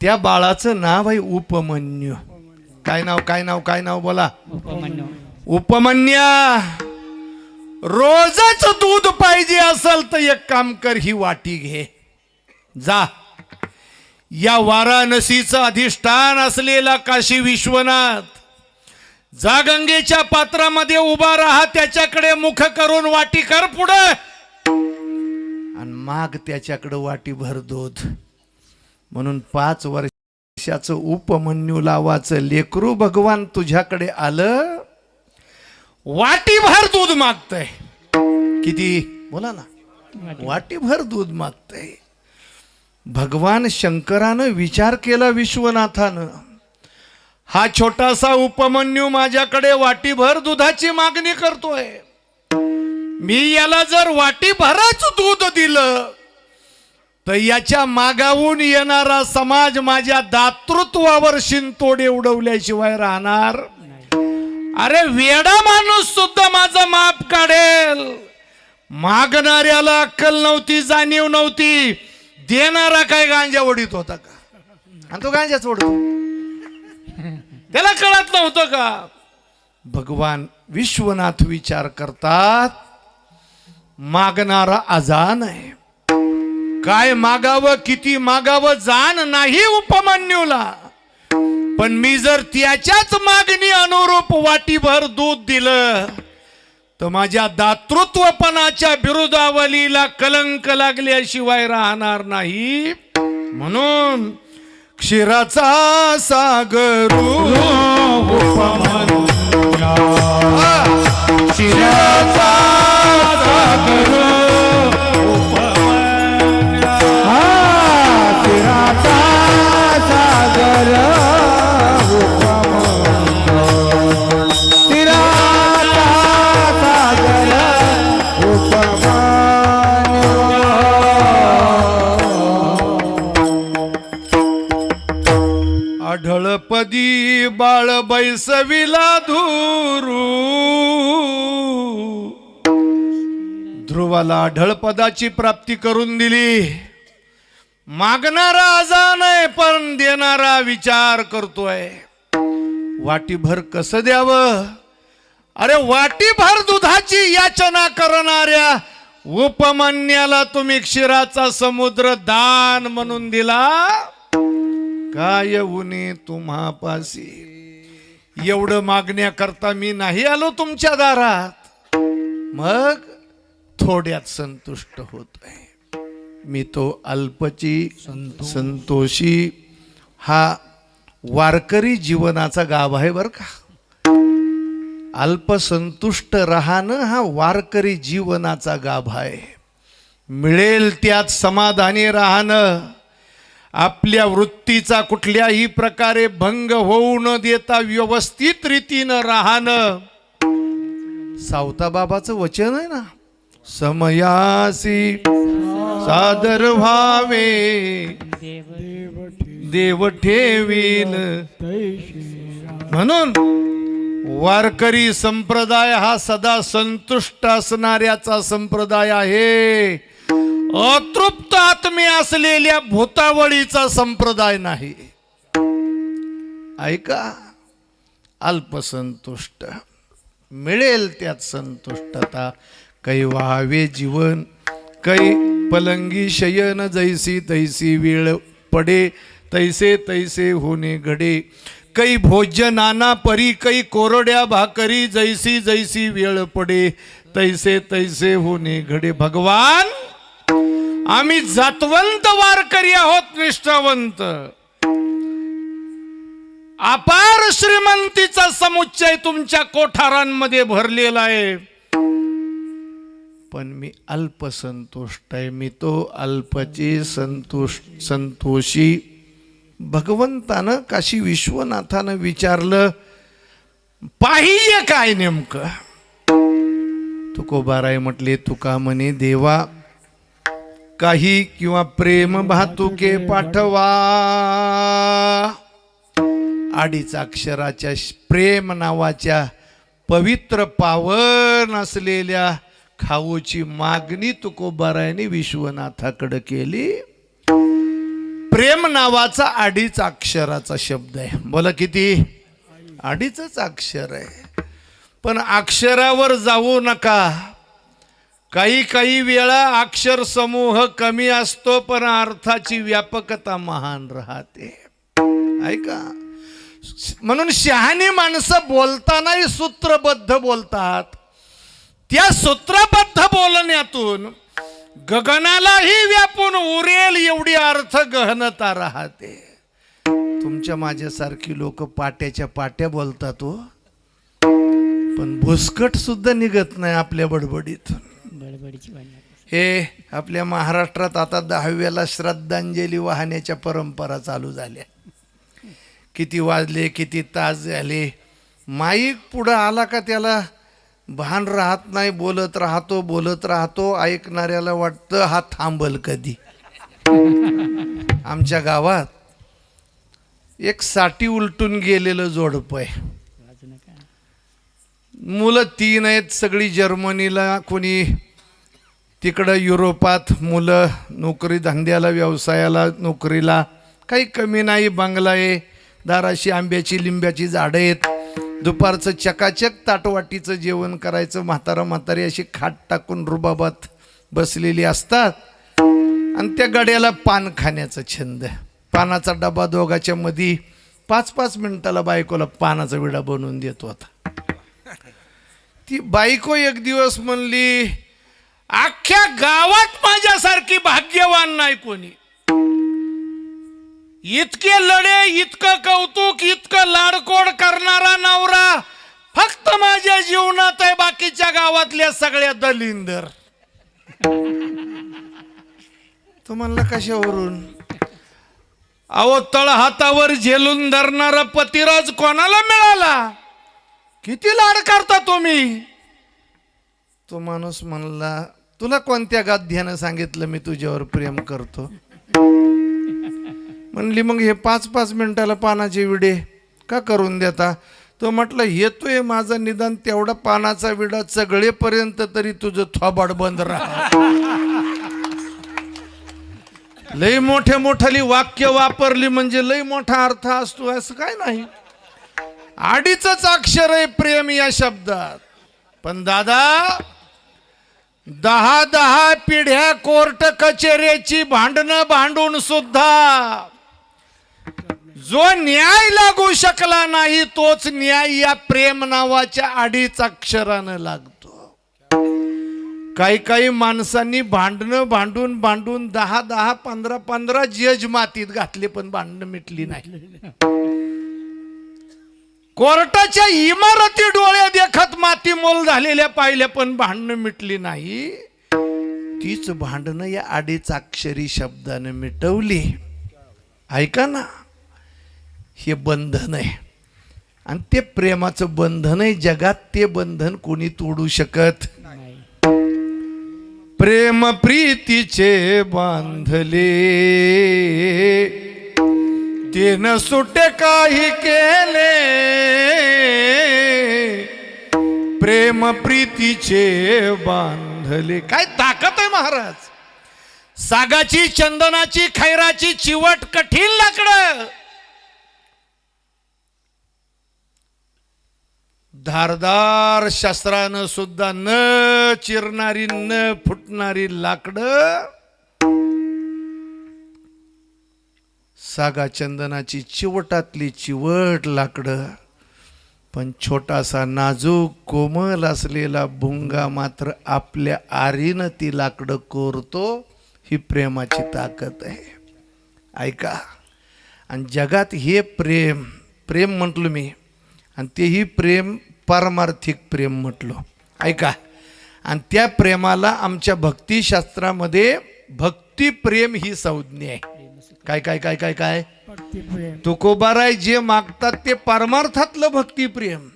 त्या बाळाचं नाव आहे उपमन्यू. काय नाव, काय नाव, काय नाव बोला? उपमन्या. रोजच दूध पाहिजे असेल तर एक काम कर, ही वाटी घे, जा या वाराणसीचं अधिष्ठान असलेला काशी विश्वनाथ, जा गंगेच्या पात्रामध्ये उभा राहा, त्याच्याकडे मुख करून वाटी कर पुढे आणि माग त्याच्याकडे वाटी भर दूध. म्हणून 5 वर्षाचं उपमन्यू लावाचं लेकरू भगवान तुझ्याकडे आलं, वाटीभर दूध मागतय. किती बोला ना? वाटीभर दूध मागतय. भगवान शंकरानं विचार केला विश्वनाथानं, हा छोटासा उपमन्यू माझ्याकडे वाटीभर दुधाची मागणी करतोय. मी याला जर वाटीभरच दूध दिलं तर याच्या मागावून येणारा समाज माझ्या दातृत्वावर शिंतोडे उडवल्याशिवाय राहणार. अरे वेडा माणूस सुद्धा माझा माप काढेल. मागणाऱ्याला अक्कल नव्हती, जाणीव नव्हती. देणारा काय गांजा ओढीत होता का? आणि तो गांजाच ओढतो, त्याला कळत नव्हतं का? भगवान विश्वनाथ विचार करतात, मागणारा अजान आहे. काय मागावं, किती मागावं जाण नाही उपमन्यूला, पण मी जर त्याच्याच मागणी अनुरूप वाटीभर दूध दिलं तर माझ्या दातृत्वपणाच्या बिरुदावलीला कलंक लागल्याशिवाय राहणार नाही. म्हणून क्षीराचा सागर क्षीराचा सागर क्षीराचा सागर क्षीराचा सागर आढळपदी बाळ बैसविला धुरू, ध्रुवाला आढळपदाची प्राप्ती करून दिली. मागणारा अजान आहे, पण देणारा विचार करतोय. वाटीभर कसं द्यावं? अरे वाटीभर दुधाची याचना करणाऱ्या उपमन्याला तुम्ही क्षीराचा समुद्र दान म्हणून दिला. काय उणे तुम्हापाशी, एवढं मागण्याकरता मी नाही आलो तुमच्या दारात. मग थोड्यात संतुष्ट होतोय. मी तो अल्पची संतोषी हा वारकरी जीवनाचा गाभ आहे बर का. अल्पसंतुष्ट राहणं हा वारकरी जीवनाचा गाभ आहे. मिळेल त्यात समाधानी राहणं, आपल्या वृत्तीचा कुठल्याही प्रकारे भंग होऊ न देता व्यवस्थित रीतीनं राहणं. सावता बाबाचं वचन आहे ना, समयासी सादर व्हावे देव ठेवील. म्हणून वारकरी संप्रदाय हा सदा संतुष्ट असणाऱ्याचा संप्रदाय आहे. अतृप्त आत्मे असलेल्या भूतावळीचा संप्रदाय नाही. ऐका, अल्पसंतुष्ट, मिळेल त्यात संतुष्टता. कै व्हावे जीवन, कै पलंगी शयन, जैसी तैसी वेळ पडे, तैसे तैसे होणे घडे. कै भोज्य नाना परी, कै कोरड्या भाकरी, जैसी जैसी वेळ पडे, तैसे तैसे होणे घडे. भगवान, आम्ही जातवंत वारकरी आहोत, निष्ठावंत. अपार श्रीमंतीचा समुच्चय तुमच्या कोठारांमध्ये भरलेला आहे, पण मी अल्पसंतुष्ट आहे. मी तो अल्पची संतोषी. भगवंतानं काशी विश्वनाथानं विचारलं, पाहिजे काय नेमकं? तुकोबाराय म्हटले, तुका म्हणे देवा काही किंवा प्रेम भातुके पाठवा. अडीच अक्षराच्या प्रेम नावाच्या पवित्र पावन असलेल्या खाऊची मागणी तुकोबारायने विश्वनाथाकडे केली. प्रेम नावाचा अडीच अक्षराचा शब्द आहे. बोला किती? अडीचच अक्षर आहे. पण अक्षरावर जाऊ नका. काही काही वेळा अक्षर समूह कमी असतो, पण अर्थाची व्यापकता महान राहते. ऐका, म्हणून शहाणी माणसं बोलतानाही सूत्रबद्ध बोलतात. त्या सूत्रबद्ध बोलण्यातून गगनालाही व्यापून उरेल एवढी अर्थ गहनता राहते. तुमच्या माझ्यासारखी लोक पाट्याच्या पाट्या बोलतात हो, पण भुसकट सुद्धा निघत नाही आपल्या बडबडीतून. हे आपल्या महाराष्ट्रात आता 10व्याला श्रद्धांजली वाहण्याच्या परंपरा चालू झाल्या. किती वाजले, किती तास झाले, माईक पुढं आला का त्याला भान राहत नाही. बोलत राहतो. ऐकणाऱ्याला वाटतं हा थांबल कधी. आमच्या गावात एक साठी उलटून गेलेलं जोडप आहे. मुलं 3 आहेत, सगळी जर्मनीला, कोणी तिकडं युरोपात. मुलं नोकरी धंद्याला, व्यवसायाला, नोकरीला. काही कमी नाही. बंगला आहे, दाराशी आंब्याची लिंब्याची झाडं आहेत. दुपारचं चकाचक ताटवाटीचं जेवण करायचं. म्हातारा म्हातारी अशी खाट टाकून रुबाबात बसलेली असतात आणि त्या गड्याला पान खाण्याचा छंद. पानाचा डबा दोघाच्या मध्ये 5-5 मिनिटाला बायकोला पानाचा विडा बनवून देतो होता. ती बायको एक दिवस म्हणली, अख्ख्या गावात माझ्यासारखी भाग्यवान नाही कोणी. इतके लढे, इतकं कौतुक, इतकं लाडकोड करणारा नवरा फक्त माझ्या जीवनात आहे. बाकीच्या गावातल्या सगळ्या दलिंदर. तो म्हणला कशावरून? अहो, तळ हातावर झेलून धरणारा पतिराज कोणाला मिळाला? किती लाड करता तुम्ही? तो माणूस म्हणला, तुला कोणत्या गाद्यानं सांगितलं मी तुझ्यावर प्रेम करतो? म्हणली, मग हे 5-5 मिनिटाला पानाचे विडे का करून देता? तो म्हटलं, येतोय माझा निदान तेवढा पानाचा विडा चगळेपर्यंत तरी तुझं थोबाड बंद राहा. लई मोठ्याली वाक्य वापरली म्हणजे लई मोठा अर्थ असतो असं काय नाही. अडीचच अक्षर आहे प्रेम या शब्दात. पण दादा, 10 पिढ्या कोर्ट कचेऱ्याची भांडणं भांडून सुद्धा जो न्याय लागू शकला नाही तोच न्याय या प्रेम नावाच्या 2 अक्षरानं लागतो. काही माणसांनी भांडणं भांडून 10, 15 जज मातीत घातले पण भांडणं मिटली नाही. कोर्टाच्या इमारती डोळ्या देखत माती मोल झालेल्या पाहिल्या पण भांडणं मिटली नाही. तीच भांडणं या 2 अक्षरी शब्दानं मिटवली. ऐका ना, हे बंधन आहे आणि ते प्रेमाचं बंधन आहे. जगात ते बंधन कोणी तोडू शकत नाही. प्रेम प्रीतीचे बांधले ते न सुटे काही केले. प्रेम प्रीतीचे बांधले. काय ताकद आहे महाराज. सागाची, चंदनाची, खैराची चिवट कठीण लाकडं धारदार शस्त्रानं सुद्धा न चिरणारी, न फुटणारी लाकडं. सागा चंदनाची चिवटातली चिवट लाकडं. पण छोटासा नाजूक कोमल असलेला भुंगा मात्र आपल्या आरीनं ती लाकडं कोरतो. ही प्रेमाची ताकद आहे. ऐका, आणि जगात हे प्रेम म्हटलं मी, आणि तेही प्रेम पारमार्थिक प्रेम म्हटलो. ऐका, आणि त्या प्रेमाला आमच्या भक्तिशास्त्रामध्ये भक्तिप्रेम ही संज्ञा आहे. काय काय काय काय काय तुकोबाराय जे मागतात ते परमार्थातलं भक्तिप्रेम.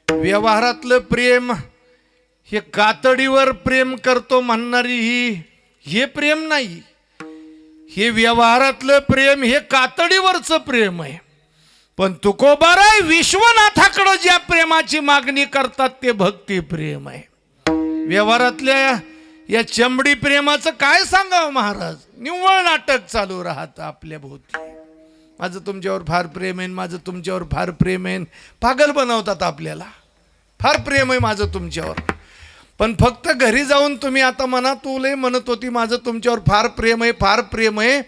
व्यवहारातलं प्रेम हे कातडीवर प्रेम करतो म्हणणारी हे प्रेम नाही. हे व्यवहारातलं प्रेम हे कातडीवरचं प्रेम आहे. पण तुकोबाराय विश्वनाथाकडे ज्या प्रेमाची मागणी करतात ते भक्तिप्रेम आहे. व्यवहारातल्या या चमडी प्रेमाचं काय सांगावं महाराज. निव्वळ नाटक चालू राहतं आपल्या भोवती. माझं तुमच्यावर फार प्रेम आहे, माझं तुमच्यावर फार प्रेम आहे. पागल बनवतात आपल्याला. फार प्रेम आहे माझं तुमच्यावर. पण फक्त घरी जाऊन तुम्ही आता मनात लय म्हणत होती माझं तुमच्यावर फार प्रेम आहे, फार प्रेम आहे.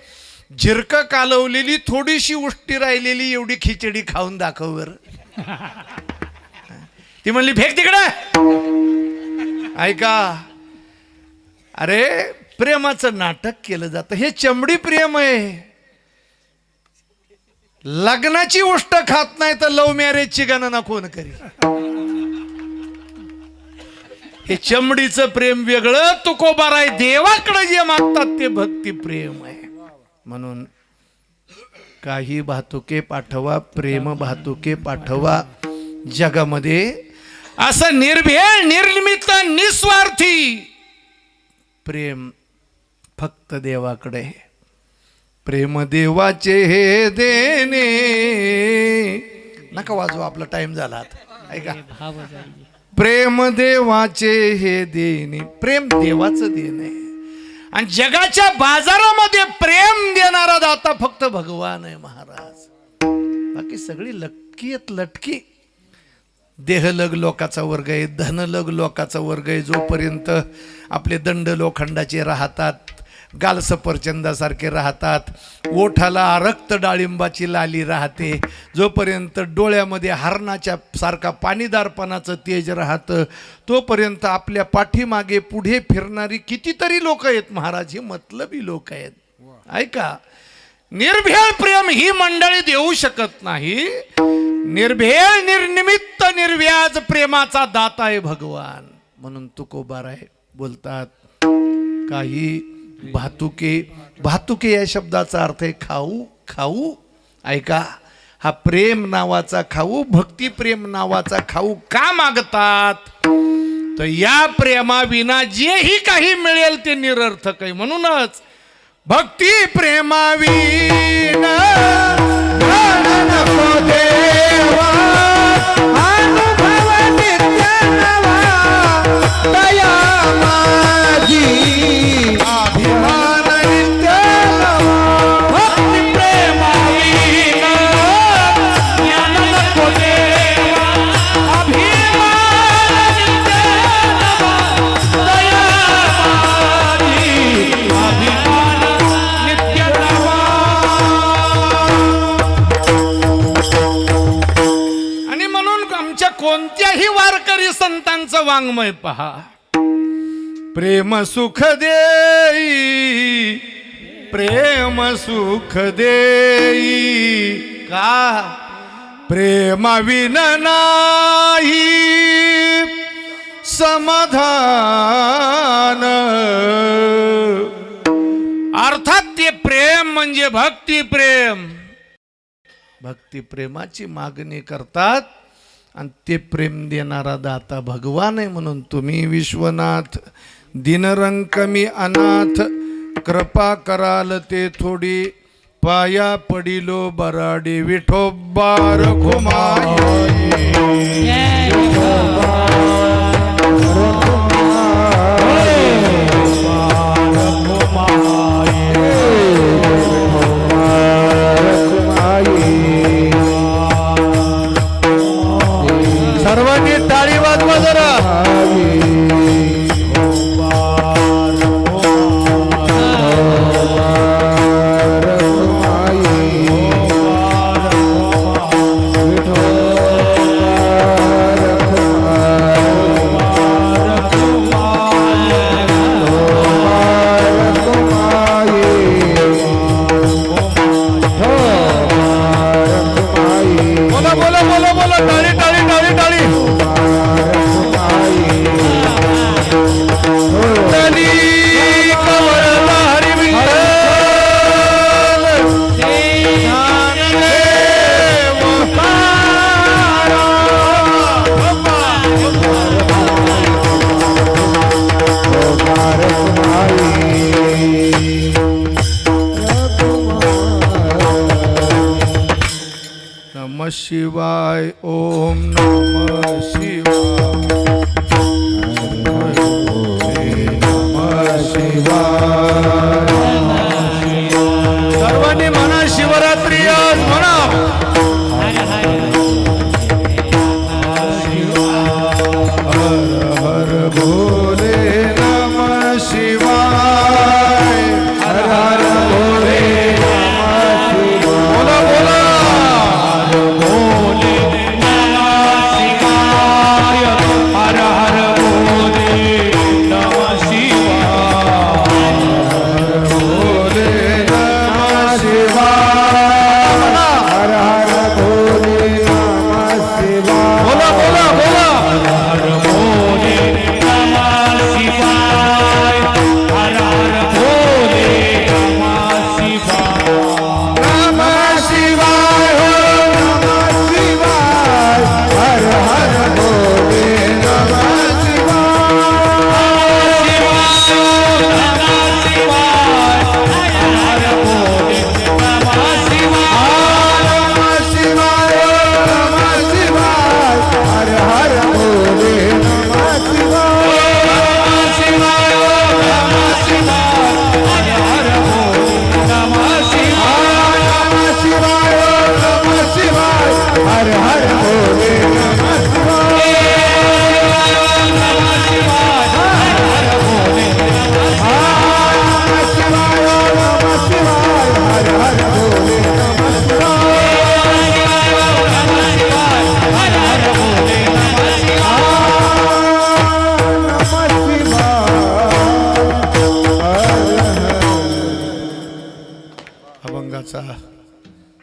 झिरकं कालवलेली थोडीशी उष्टी राहिलेली एवढी खिचडी खाऊन दाखव बर. ती म्हणली फेक तिकडं. ऐका, अरे प्रेमाचं नाटक केलं जातं. हे चमडी प्रेम आहे. लग्नाची उष्ट खात नाही तर लव्ह मॅरेजची गणना कोण करी. हे चमडीचं प्रेम वेगळं. तुकोबाराय देवाकडे जे मागतात ते भक्ती प्रेम आहे. म्हणून काही भातुके पाठवा, प्रेम भातुके पाठवा. जगामध्ये असं निर्भेळ, निर्निमित्त, निस्वार्थी प्रेम फक्त देवाकडे. प्रेम देवाचे हे देणे. नका वाजवा, आपला टाइम झाला आता. ऐका, प्रेम देवाचे हे देणे. प्रेम देवाचं देणे. आणि जगाच्या बाजारामध्ये प्रेम देणारा दाता फक्त भगवान आहे महाराज. बाकी सगळी लटकी आहेत, लटकी. देहलग लोकाचा वर्ग आहे, धनलग लोकाचा वर्ग आहे. जोपर्यंत आपले दंड लोखंडाचे राहतात, गाल सफरचंदासारखे राहतात, ओठाला रक्त डाळिंबाची लाली राहते, जोपर्यंत डोळ्यामध्ये हरणाच्या सारखा पाणीदारपणाचं तेज राहतं, तोपर्यंत आपल्या पाठीमागे पुढे फिरणारी कितीतरी लोक आहेत महाराज. ही मतलबी लोक आहेत. ऐका, निर्भेळ प्रेम ही मंडळी देऊ शकत नाही. निर्भेळ निर्निमित्त निर्व्याज प्रेमाचा दाता आहे भगवान. म्हणून तुकोबाराय बोलतात, काही भातुके या शब्दाचा अर्थ आहे खाऊ. खाऊ ऐका, हा प्रेम नावाचा खाऊ, भक्ती प्रेम नावाचा खाऊ का मागतात? तर या प्रेमाविना जेही काही मिळेल ते निरर्थक आहे. म्हणूनच भक्ती प्रेमाविना नको देवा, अनुभव नित्य नवा, दया माझी अभिमान नित्य नवा. भक्ती प्रेमाविना ज्ञान नको देवा, अभिमान नित्य नवा, दया माझी अभिमान नित्य नवा. आणि म्हणून आमच्या कोणत्याही वारकरी संतांचं वाङ्मय पहा. प्रेम सुख देई, प्रेम सुख देई, का प्रेमाविना नाही समाधान. अर्थात ते प्रेम म्हणजे भक्ती प्रेम. भक्ती प्रेमाची मागणी करतात आणि ते प्रेम देणारा दाता भगवान आहे. म्हणून तुम्ही विश्वनाथ दिनरंकमी अनाथ, कृपा कराल ते थोडी, पाया पडिलो बराडे विठोबार घुमाई. सर्वांनी टाळी वाजवा जरा. नमः शिवाय. ओम नमः शिवाय. नमः शिवाय. सर्वांनी म्हणा शिवरात्री आज म्हणा. हर हर भोले नमः शिवाय. हर हर भोले नमः शिवाय. बोला बोला. हर हर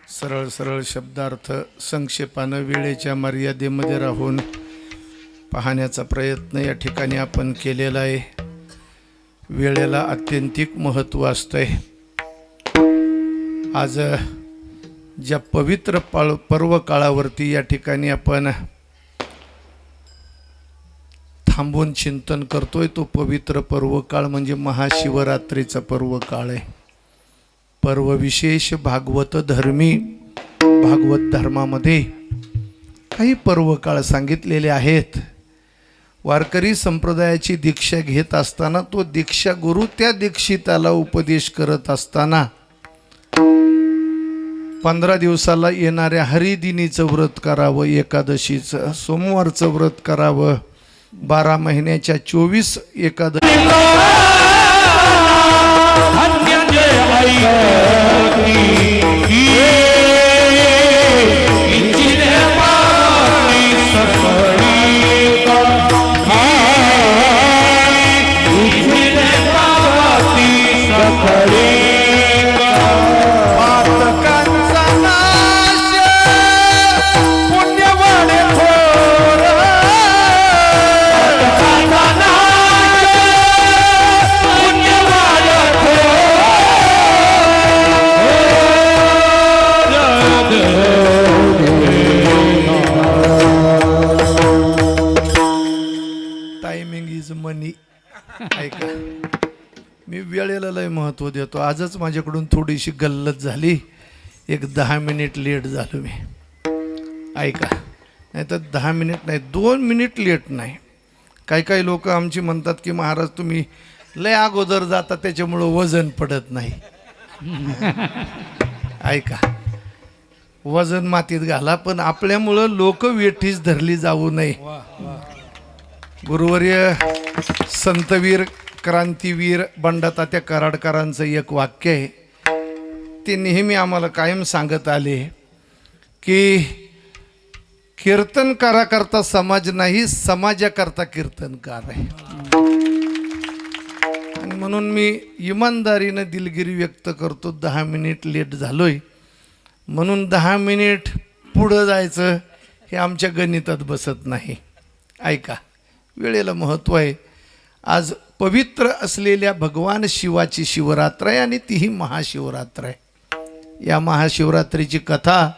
सरळ सरळ शब्दार्थ संक्षेपानं वेळेच्या मर्यादेमध्ये राहून पाहण्याचा प्रयत्न या ठिकाणी आपण केलेला आहे. वेळेला अत्यंतिक महत्त्व असतंय. आज ज्या पवित्र पर्व काळावरती या ठिकाणी आपण थांबून चिंतन करतोय, तो पवित्र पर्व काळ म्हणजे महाशिवरात्रीचा पर्व काळ आहे. पर्व विशेष भागवत धर्मामध्ये काही पर्व काळ सांगितलेले आहेत. वारकरी संप्रदायाची दीक्षा घेत असताना तो दीक्षा गुरु त्या दीक्षिताला उपदेश करत असताना 15 दिवसाला येणाऱ्या हरिदिनीचं व्रत करावं, एकादशीचं, सोमवारचं व्रत करावं, 12 महिन्याच्या 24 एकादशी मनी. ऐका, मी वेळेला लय महत्त्व देतो. आजच माझ्याकडून थोडीशी गल्लत झाली, एक 10 मिनिट लेट झालो मी. ऐका, नाही तर 10 मिनिट नाही, 2 मिनिट लेट नाही. काही लोक आमची म्हणतात की महाराज तुम्ही लय अगोदर जाता त्याच्यामुळं वजन पडत नाही. ऐका, वजन मातीत घाला, पण आपल्यामुळं लोक वेठीस धरली जाऊ नये. गुरुवर्य संतवीर क्रांतीवीर बंडातात्या कराडकरांचं एक वाक्य आहे. ते नेहमी आम्हाला कायम सांगत आले की कीर्तनकाराकरता समाज नाही, समाजाकरता कीर्तनकार आहे. आणि म्हणून मी इमानदारीनं दिलगिरी व्यक्त करतो. 10 मिनिट लेट झालोय म्हणून 10 मिनिट पुढं जायचं हे आमच्या गणितात बसत नाही. ऐका, वेळेला महत्त्व आहे. आज पवित्र असलेल्या भगवान शिवाची शिवरात्र आहे आणि तीही महाशिवरात्र आहे. या महाशिवरात्रीची कथा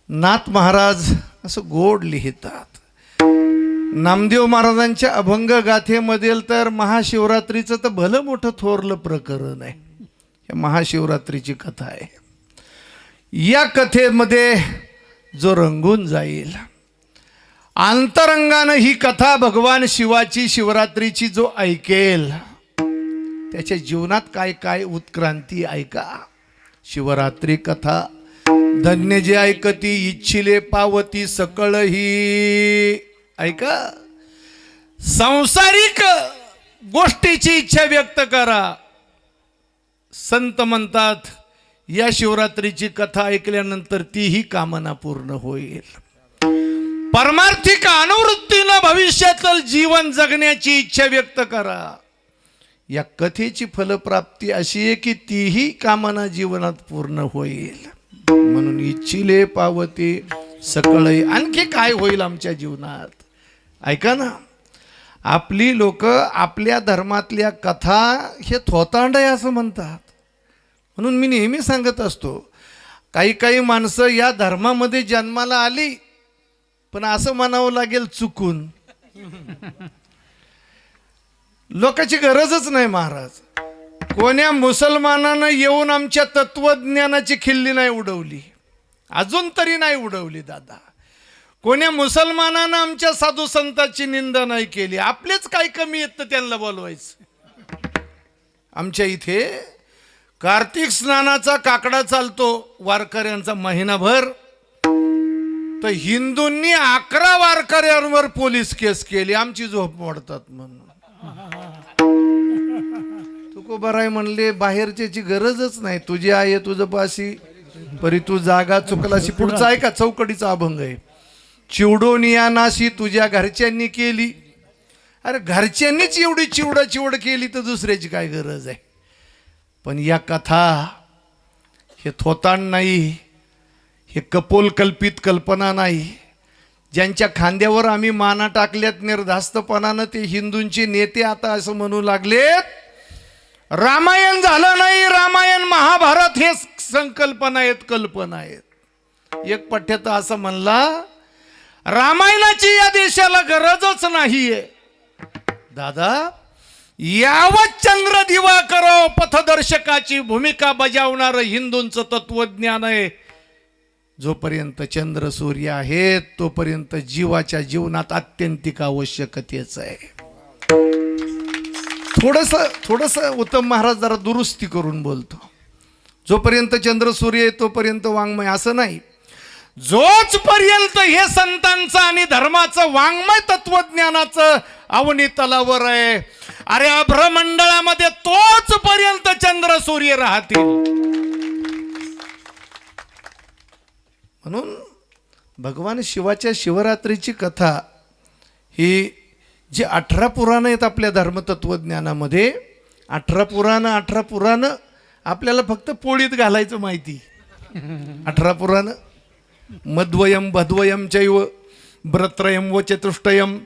नाथ महाराज असं गोड लिहितात. नामदेव महाराजांच्या अभंग गाथेमधील तर महाशिवरात्रीचं तर भलं मोठं थोरलं प्रकरण आहे. या महाशिवरात्रीची कथा आहे. या कथेमध्ये जो रंगून जाईल अंतरंगानं ही कथा भगवान शिवाची शिवरात्रीची जो ऐकेल त्याच्या जीवनात काय काय उत्क्रांती. ऐका, शिवरात्री कथा धन्य जे ऐकती इच्छिले पावती सकळ ही. ऐका, सांसारिक गोष्टीची इच्छा व्यक्त करा. संत म्हणतात या शिवरात्रीची कथा ऐकल्यानंतर तीही कामना पूर्ण होईल. परमार्थिक अनुवृत्तीनं भविष्यातील जीवन जगण्याची इच्छा व्यक्त करा. या कथेची फलप्राप्ती अशी आहे की तीही कामना जीवनात पूर्ण होईल. म्हणून इच्छिले पावते सकळ. आणखी काय होईल आमच्या जीवनात? ऐका ना, आपली लोक आपल्या धर्मातल्या कथा हे थोतांड आहे असं म्हणतात. म्हणून मी नेहमी सांगत असतो, काही माणसं या धर्मामध्ये जन्माला आली पण असं म्हणावं लागेल चुकून. लोकांची गरजच नाही महाराज. कोण्या मुसलमानानं येऊन आमच्या तत्वज्ञानाची खिल्ली नाही उडवली, अजून तरी नाही उडवली दादा. कोण्या मुसलमानानं आमच्या साधू संतांची निंदा नाही केली. आपलेच काय कमी येतं त्यांना बोलवायचं. आमच्या इथे कार्तिक स्नानाचा काकडा चालतो वारकऱ्यांचा महिनाभर, तर हिंदूंनी 11 वारकऱ्यांवर पोलीस केस केली आमची झोप मोडतात म्हणून. तुको बराय म्हणले, बाहेरच्याची गरजच नाही. तुझी आहे तुझं पाशी परी तू जागा चुकलाशी. पुढचा आहे का चौकडीचा अभंग आहे. चिवडून या नाशी तुझ्या घरच्यांनी केली. अरे घरच्यांनीच एवढी चिवड केली तर दुसऱ्याची काय गरज आहे. पण या कथा हे थोतांड नाही, हे कपोल कल्पित कल्पना नाही. ज्यांच्या खांद्यावर आम्ही माना टाकल्यात निर्धास्तपणानं ते हिंदूंचे नेते आता असं म्हणू लागलेत, रामायण झालं नाही, रामायण महाभारत हे संकल्पना आहेत, कल्पना आहेत. एक पठ्य तर असं म्हणला, रामायणाची या देशाला गरजच नाहीये. दादा, यावत चंद्र दिवाकर पथदर्शकाची भूमिका बजावणारं हिंदूंचं तत्वज्ञान आहे. जोपर्यंत चंद्र सूर्य आहेत तोपर्यंत जीवाच्या जीवनात आत्यंतिक आवश्यकतेच आहे. थोडस उत्तम महाराज जरा दुरुस्ती करून बोलतो. जोपर्यंत चंद्र सूर्य आहे तोपर्यंत वाङ्मय असं नाही. जोचपर्यंत हे संतांचं आणि धर्माचं वाङ्मय तत्वज्ञानाचं अवनी तलावर आहे, अरे अभ्रमंडळामध्ये तोच पर्यंत चंद्र सूर्य राहतील. म्हणून भगवान शिवाच्या शिवरात्रीची कथा ही जी 18 पुराणं आहेत आपल्या धर्मतत्वज्ञानामध्ये, 18 पुराणं आपल्याला फक्त पोळीत घालायचं माहिती. 18 पुराणं मध्वयम भद्वयम चैव ब्रत्रयम व चतुष्टयम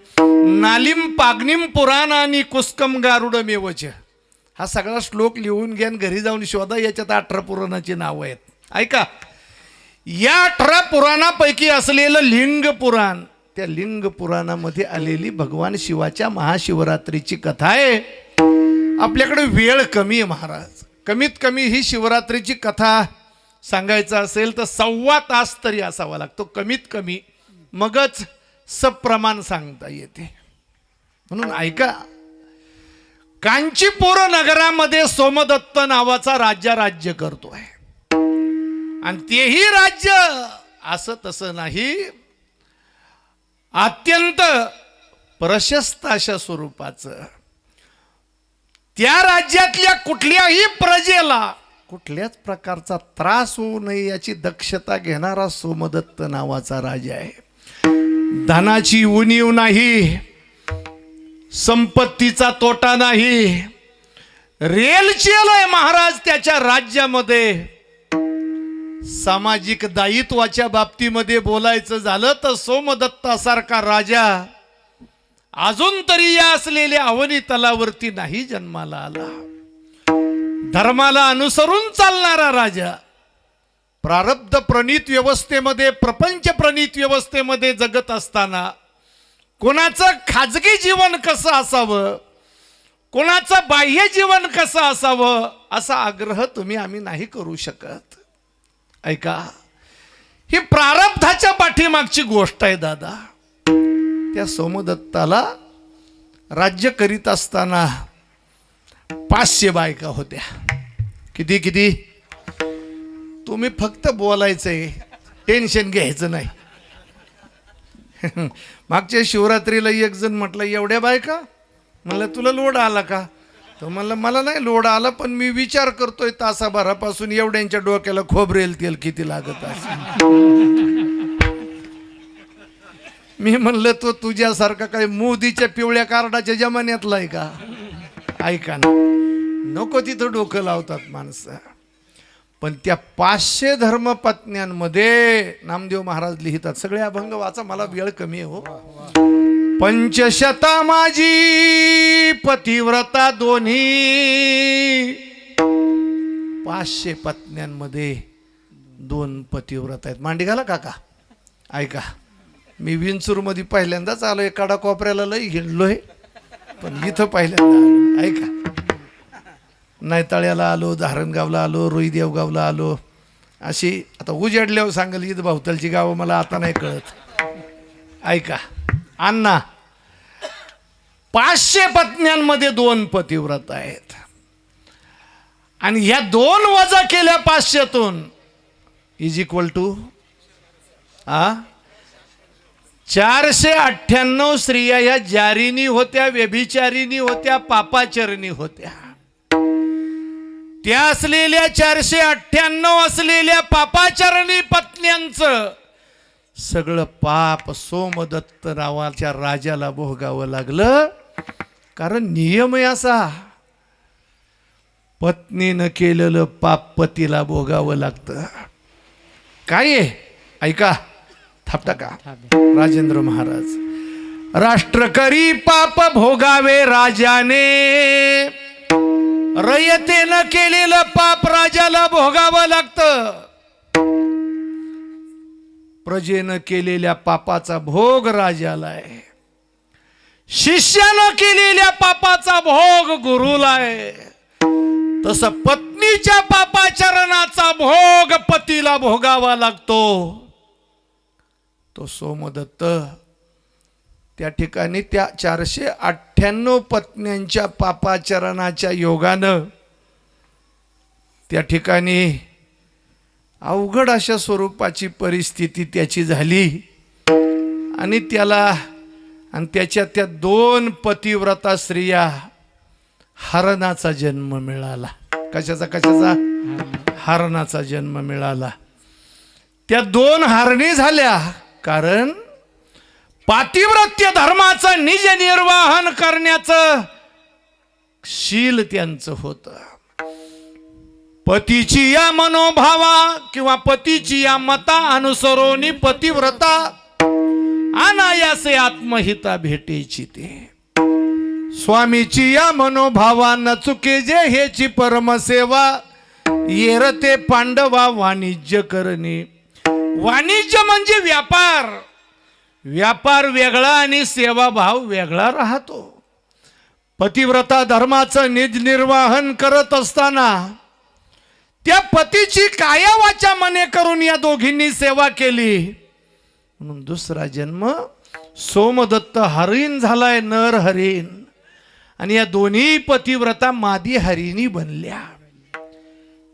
नालिम पाग्निम पुराणानी कुस्कम गारुडमेवच. हा सगळा श्लोक लिहून घ्या, घरी जाऊन शोधा, याच्यात 18 पुराणाची नावं आहेत. ऐका, या 18 पुराणापैकी असलेलं लिंग पुराण, त्या लिंग पुराणामध्ये आलेली भगवान शिवाच्या महाशिवरात्रीची कथा आहे. आपल्याकडे वेळ कमी आहे महाराज, कमीत कमी ही शिवरात्रीची कथा सांगायचं असेल तर 1.25 तास तरी असावा लागतो कमीत कमी, मगच सप्रमाण सांगता येते. म्हणून ऐका, कांचीपूर नगरामध्ये सोमदत्त नावाचा राज्य करतोय. आणि तेही राज्य असं तसं नाही, अत्यंत प्रशस्त अशा स्वरूपाचं. त्या राज्यातल्या कुठल्याही प्रजेला कुठल्याच प्रकारचा त्रास होऊ नये याची दक्षता घेणारा सोमदत्त नावाचा राजा आहे. धनाची उणीव नाही, संपत्तीचा तोटा नाही, रेलचेल आहे महाराज त्याच्या राज्यामध्ये. सामाजिक दायित्वाच्या बाबतीमध्ये बोलायचं झालं तर सोमदत्तासारखा राजा अजून तरी या असलेल्या अवनी तलावरती नाही जन्माला आला. धर्माला अनुसरून चालणारा राजा, प्रारब्ध प्रणीत व्यवस्थेमध्ये, प्रपंच प्रणीत व्यवस्थेमध्ये जगत असताना कोणाचं खाजगी जीवन कसं असावं, कोणाचं बाह्य जीवन कसं असावं असा आग्रह तुम्ही आम्ही नाही करू शकत. ऐका, ही प्रारब्धाच्या पाठीमागची गोष्ट आहे दादा. त्या सोमदत्ताला राज्य करीत असताना 500 बायका होत्या. किती तुम्ही फक्त बोलायचंय, टेन्शन घ्यायचं नाही. मागच्या शिवरात्रीला एक जण म्हटलं, एवढ्या बायका? म्हणलं तुला लोड आला का? तर म्हणलं मला नाही लोड आला, पण मी विचार करतोय तासाभरापासून एवढ्यांच्या डोक्याला खोबरेल तेल किती लागत असेल. मी म्हणलं तो तुझ्यासारखा काही मोदीच्या पिवळ्या कार्डाच्या जमान्यातला आहे का? ऐका ना, नको तिथं डोकं लावतात माणसं. पण त्या 500 धर्मपत्न्यांमध्ये नामदेव महाराज लिहितात, सगळे अभंग वाचा, मला वेळ कमी आहे हो. 500 माझी पतिव्रता दोन्ही, 500 पत्न्यांमध्ये 2 पतिव्रता आहेत. मांडी घाला काका. ऐका, मी विंचूरमध्ये पहिल्यांदाच आलोय, कडा कोपऱ्याला लई हिंडलोय, पण इथं पहिल्यांदा आलो. ऐका, नायताळ्याला आलो, धारणगावला आलो, रोईदेवगावला आलो, अशी आता उजाडल्यावर सांगेल इथं भावतालची गावं मला आता नाही कळत. ऐका अण्णा, 500 पत्न्यांमध्ये 2 पतिव्रता आहेत. आणि ह्या 2 वजा केल्या 500तून इज इक्वल टू 498 स्त्रिया ह्या जारिनी होत्या, व्यभिचारिणी होत्या, पापाचरणी होत्या. त्या असलेल्या 498 असलेल्या पापाचरणी पत्न्यांचं सगळं पाप सोमदत्त नावाच्या राजाला भोगावं लागलं. कारण नियम आहे असा, पत्नीनं केलेलं पाप पतीला भोगावं लागतं. काय आहे? ऐका, थापटा का राजेंद्र महाराज. राष्ट्र करी पाप भोगावे राजाने, रयतेनं केलेलं पाप राजाला भोगावं लागतं. प्रजेनं केलेल्या पापाचा भोग राजाला आहे, शिष्यानं केलेल्या पापाचा भोग गुरुला आहे. तसं पत्नीच्या पापाचरणाचा भोग पतीला भोगावा लागतो. तो सोमदत्त त्या ठिकाणी त्या 498 पत्न्यांच्या पापाचरणाच्या योगानं त्या ठिकाणी अवघड अशा स्वरूपाची परिस्थिती त्याची झाली. आणि त्याच्या त्या 2 पतिव्रता स्त्रिया हरणाचा जन्म मिळाला. कशाचा हरणाचा जन्म मिळाला. त्या 2 हरणी झाल्या, कारण पातिव्रत्य धर्माचं निज निर्वाहन करण्याचं शील त्यांचं होतं. पतीची या मनोभावा किंवा पतीची या मता अनुसरोनी पतिव्रता अनायासे आत्महिता भेटेची ते. स्वामीची या मनोभावा न चुके जे हेची परमसेवा, येरते पांडवा वाणिज्य करणे. वाणिज्य म्हणजे व्यापार. व्यापार वेगळा आणि सेवाभाव वेगळा राहतो. पतिव्रता धर्माचं निज निर्वाहन करत असताना त्या पतीची काया वाचा मने करून या दोघींनी सेवा केली. म्हणून दुसरा जन्म सोमदत्त हरिण झालाय, नर हरिण. आणि या दोन्ही पतिव्रता मादी हरिणी बनल्या.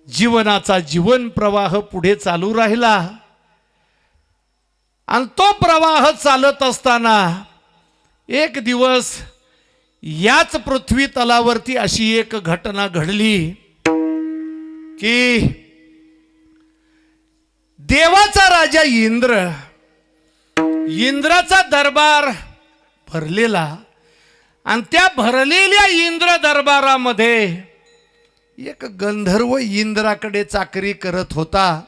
जीवनाचा जीवन प्रवाह पुढे चालू राहिला. आणि तो प्रवाह चालत असताना एक दिवस याच पृथ्वी तलावरती अशी एक घटना घडली की देवाचा राजा इंद्राचा दरबार भरलेला. आणि त्या भरलेल्या इंद्र दरबारामध्ये एक गंधर्व इंद्राकडे चाकरी करत होता.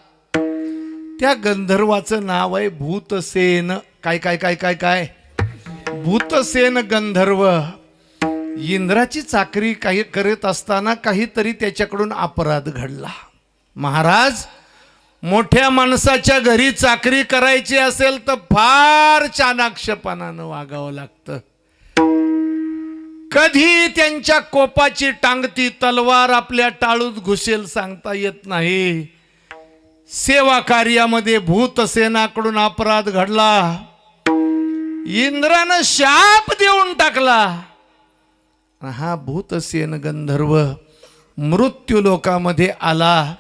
त्या गंधर्वाचं नाव आहे भूतसेन. काय भूतसेन गंधर्व. इंद्राची चाकरी काही करत असताना काहीतरी त्याच्याकडून अपराध घडला. महाराज, मोठ्या माणसाच्या घरी चाकरी करायची असेल तर फार चाणाक्षपणानं वागावं लागतं. कधी त्यांच्या कोपाची टांगती तलवार आपल्या टाळूत घुसेल सांगता येत नाही. सेवा कार्यामध्ये भूतसेनाकडून अपराध घडला. इंद्रानं शाप देऊन टाकला. हा भूतसेन गंधर्व मृत्यू लोकामध्ये आला.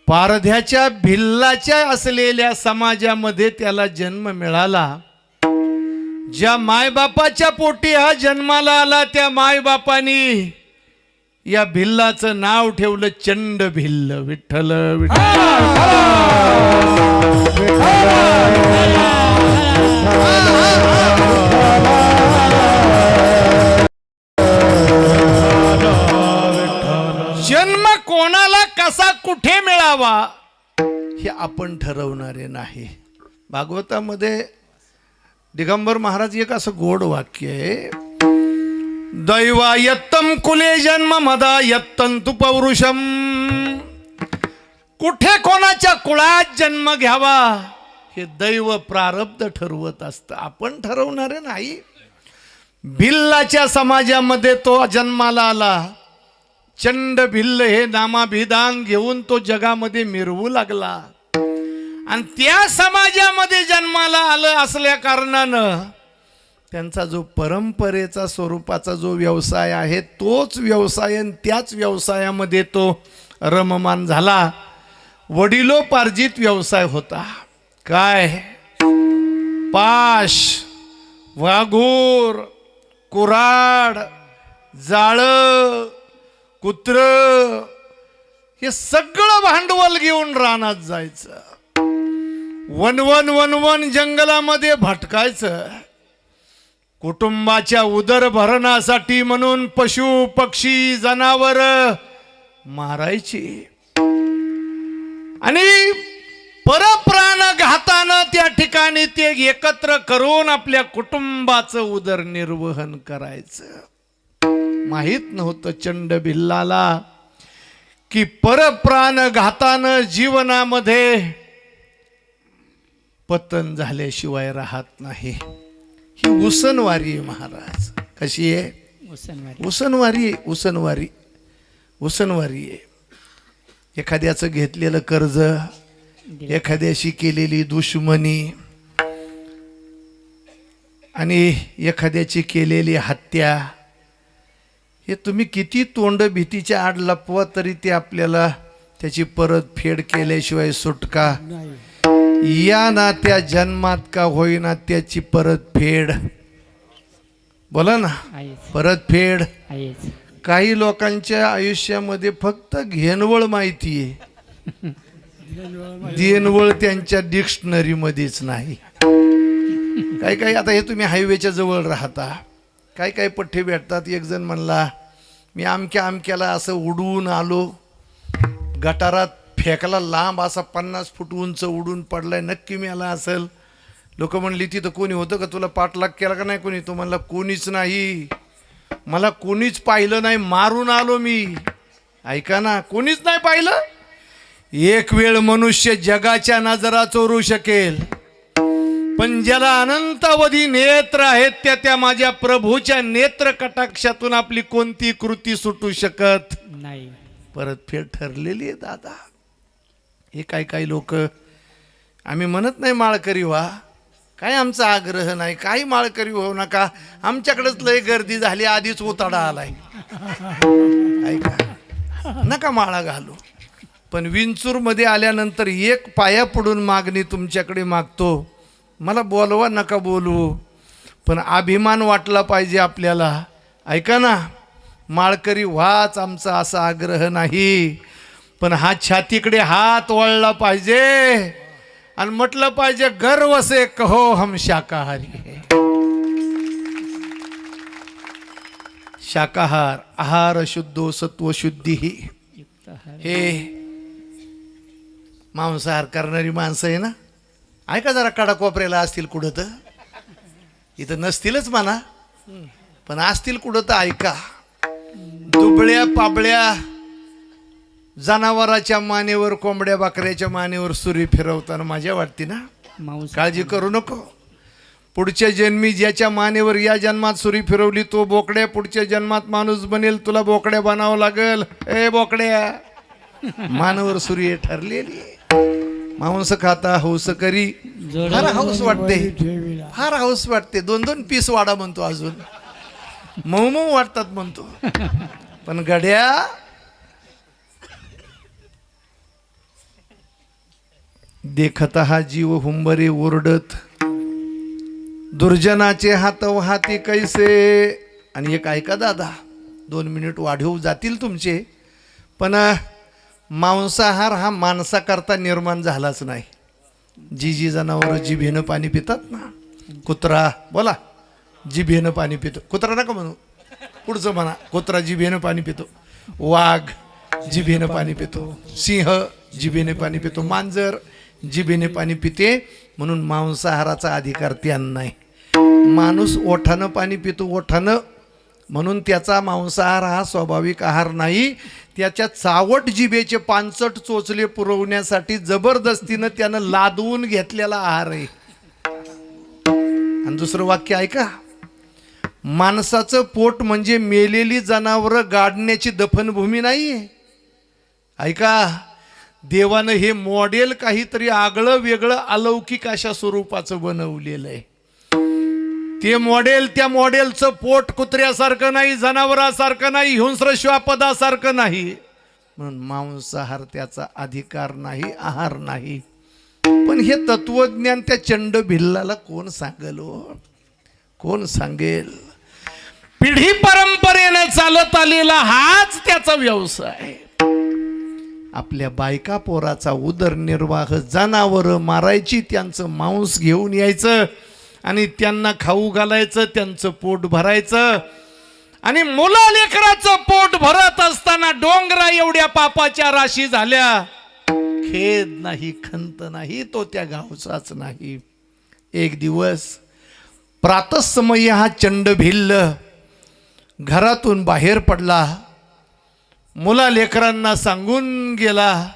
पारध्याच्या भिल्लाच्या असलेल्या समाजामध्ये त्याला जन्म मिळाला. ज्या मायबापाच्या पोटी हा जन्माला आला त्या मायबापानी या भिल्लाचं नाव ठेवलं चंड भिल्ल. विठ्ठल जन्म कोणाला कसा कुठे मिळावा हे आपण ठरवणारे नाही. भागवतामध्ये दिगंबर महाराज एक असं गोड वाक्य आहे, दैवा यत्तम कुले जन्म मदा यत्तंतु पौरुषम. कुठे कोणाच्या कुळात जन्म घ्यावा हे दैव प्रारब्ध ठरवत असतं, आपण ठरवणारे नाही. भिल्लाच्या समाजामध्ये तो जन्माला आला. चंड भिल्ल हे नामाभिधान घेऊन तो जगामध्ये मिरवू लागला. आणि त्या समाजामध्ये जन्माला आलं असल्या कारणानं त्यांचा जो परंपरेचा स्वरूपाचा जो व्यवसाय आहे तोच व्यवसाय आणि त्याच व्यवसायामध्ये तो रममान झाला. वडिलोपार्जित व्यवसाय होता. काय? पाश, वाघूर, कुऱ्हाड, जाळं, कुत्र हे सगळं भांडवल घेऊन रानात जायचं. वनवन जंगलामध्ये भटकायचं. कुटुंबाच्या उदरभरणासाठी म्हणून पशु पक्षी जनावर मारायची आणि परप्राण आणि ते एकत्र करून आपल्या कुटुंबाचं उदरनिर्वहन करायचं. माहित नव्हतं चंड भिल्लाला की परप्राण घातानं जीवनामध्ये पतन झाल्याशिवाय राहत नाही. ही उसनवारी आहे महाराज. कशी आहे? उसनवारी. उसनवारी आहे. एखाद्याचं घेतलेलं कर्ज, एखाद्याशी केलेली दुश्मनी आणि एखाद्याची केलेली हत्या, हे तुम्ही किती तोंड भीतीच्या आड लपवा तरी ते आपल्याला त्याची परतफेड केल्याशिवाय सुटका या ना त्या जन्मात का होईना त्याची परतफेड. बोला ना, परतफेड. काही लोकांच्या आयुष्यामध्ये फक्त घेनवळ माहिती आहे, देनवळ त्यांच्या डिक्शनरी मध्येच नाही. काही काही आता हे तुम्ही हायवेच्या जवळ राहता, काही काही पठ्ठे भेटतात. एक जण म्हणला मी आमक्याला असं उडून आलो, गटारात फेकला, लांब असा 50 फूट उंच उडून पडलाय, नक्की मेला असेल. लोक म्हणली तिथं कोणी होतं का, तुला पाठलाग केला का नाही कोणी? तो म्हणला कोणीच नाही, मला कोणीच पाहिलं नाही, मारून आलो मी. ऐका ना, कोणीच नाही पाहिलं. एक वेळ मनुष्य जगाच्या नजरा चोरू शकेल, पण ज्याला अनंतावधी नेत्र आहेत त्या माझ्या प्रभूच्या नेत्र कटाक्षातून आपली कोणती कृती सुटू शकत नाही. परतफेड ठरलेली आहे दादा. हे काही लोक, आम्ही म्हणत नाही माळकरी व्हा, काय आमचा आग्रह नाही, काही माळकरी होऊ नका, आमच्याकडेच लय गर्दी झाली, आधीच उताडा आलाय, ऐका नका माळा घालू. पण विंचूरमध्ये आल्यानंतर एक पाया पडून मागणी तुमच्याकडे मागतो, मला बोलवा नका बोलू, पण अभिमान वाटला पाहिजे आपल्याला. ऐका ना, माळकरी व्हाच आमचा असा आग्रह नाही, पण हा छातीकडे हात वळला पाहिजे आणि म्हटलं पाहिजे गर्व से कहो हम शाकाहारी है. शाकाहार आहार शुद्धो सत्व शुद्धी. हे मांसाहार करणारी माणसं आहे ना, ऐका जरा, काडाकोपऱ्याला असतील कुठं तर, इथं नसतीलच म्हणा, पण असतील कुठं तर ऐका. दुबळ्या पाबळ्या जनावराच्या मानेवर, कोंबड्या बकऱ्याच्या मानेवर सुरी फिरवताना मजा वाटते ना. काळजी करू नको, पुढच्या जन्मी ज्याच्या मानेवर या जन्मात सुरी फिरवली तो बोकड्या पुढच्या जन्मात माणूस बनेल, तुला बोकड्या बनावं लागेल. ए बोकड्या, मानावर सुरी ठरलेली. मांस खाता हौस करी, फार हौस वाटते, फार हौस वाटते. 2-2 पीस वाडा म्हणतो, अजून मऊ वाटतात म्हणतो. पण गड्या, देखता हा जीव हुंबरे ओरडत, दुर्जनाचे हात वाहते कैसे. आणि एक ऐका दादा, 2 मिनिट वाढवू जातील तुमचे, पण मांसाहार हा माणसाकरता निर्माण झालाच नाही. जी जनावर जिभेनं पाणी पितात ना, कुत्रा, बोला, जिभेनं पाणी पितो. कुत्रा नका म्हणू, पुढचं म्हणा. कुत्रा जिभेनं पाणी पितो, वाघ जिभेनं पाणी पितो, सिंह जिभेने पाणी पितो, मांजर जिभेने पाणी पिते. म्हणून मांसाहाराचा अधिकार त्यांना नाही. माणूस ओठानं पाणी पितो, ओठानं, म्हणून त्याचा मांसाहार हा स्वाभाविक आहार नाही. त्याच्या चावट जिभेचे 5 चोचले पुरवण्यासाठी जबरदस्तीनं त्यानं लादवून घेतलेला आहार आहे. आणि दुसरं वाक्य ऐका, माणसाचं पोट म्हणजे मेलेली जनावरं गाडण्याची दफनभूमी नाही. ऐका, देवानं हे मॉडेल काहीतरी आगळं वेगळं अलौकिक अशा स्वरूपाचं बनवलेलं आहे. ते मॉडेल, त्या मॉडेलचं पोट कुत्र्यासारखं नाही, जनावरासारखं नाही, हिंस्र श्वापदासारखं नाही. म्हणून मांसाहार त्याचा अधिकार नाही, आहार नाही. पण हे तत्वज्ञान त्या चंड भिल्लाला कोण सांगेल हो? कोण सांगेल? पिढी परंपरेने चालत आलेला हाच त्याचा व्यवसाय. आपल्या बायका पोराचा उदरनिर्वाह, जनावरं मारायची, त्यांचं मांस घेऊन यायचं आणि त्यांना खाऊ घालायचं, त्यांचं पोट भरायचं. आणि मुला लेकराचं पोट भरत असताना डोंगरा एवढ्या पापाच्या राशी झाल्या. खेद नाही, खंत नाही, तो त्या गावचाच नाही. एक दिवस प्रातःसमयी हा चंडभिल्ल घरातून बाहेर पडला, मुला लेकरांना सांगून गेला,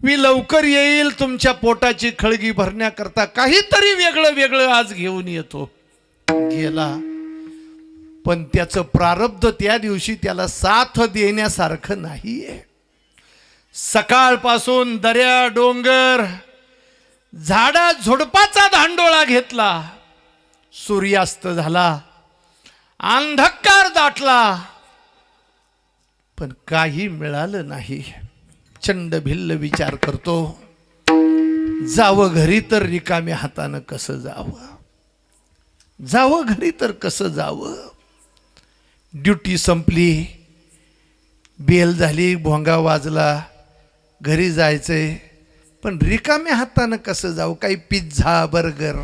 मी लवकर येईल तुमच्या पोटाची खळगी भरण्याकरता, काहीतरी वेगळं वेगळं आज घेऊन येतो. गेला, पण त्याचं प्रारब्ध त्या दिवशी त्याला साथ देण्यासारखं नाहीये. सकाळपासून दर्या डोंगर झाडा झुडपाचा धांडोळा घेतला, सूर्यास्त झाला, अंधकार दाटला, पण काही मिळालं नाही. चंडभिल्ल विचार करतो, जावं घरी तर रिकाम्या हातानं कसं जावं, जावं घरी तर कसं जावं. ड्युटी संपली, बेल झाली, भोंगा वाजला, घरी जायचंय, पण रिकाम्या हातानं कसं जाऊ. काही पिझ्झा बर्गर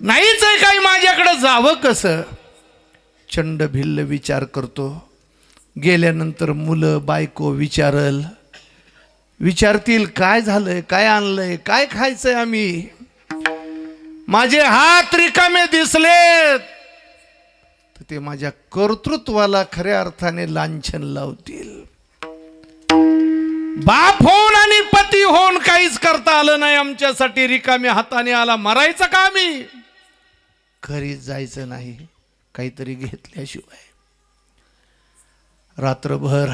नाहीच आहे, काही माझ्याकडे जावं कसं. चंडभिल्ल विचार करतो. गेल्यानंतर मुलं बायको विचारतील, काय झालंय, काय आणलंय, काय खायचंय आम्ही. माझे हात रिकामे दिसलेत तर ते माझ्या कर्तृत्वाला खऱ्या अर्थाने लांछन लावतील. बाप होऊन आणि पती होऊन काहीच करता आलं नाही आमच्यासाठी, रिकाम्या हाताने आला, मरायचं का आम्ही. घरी जायचं नाही काहीतरी घेतल्याशिवाय. रात्रभर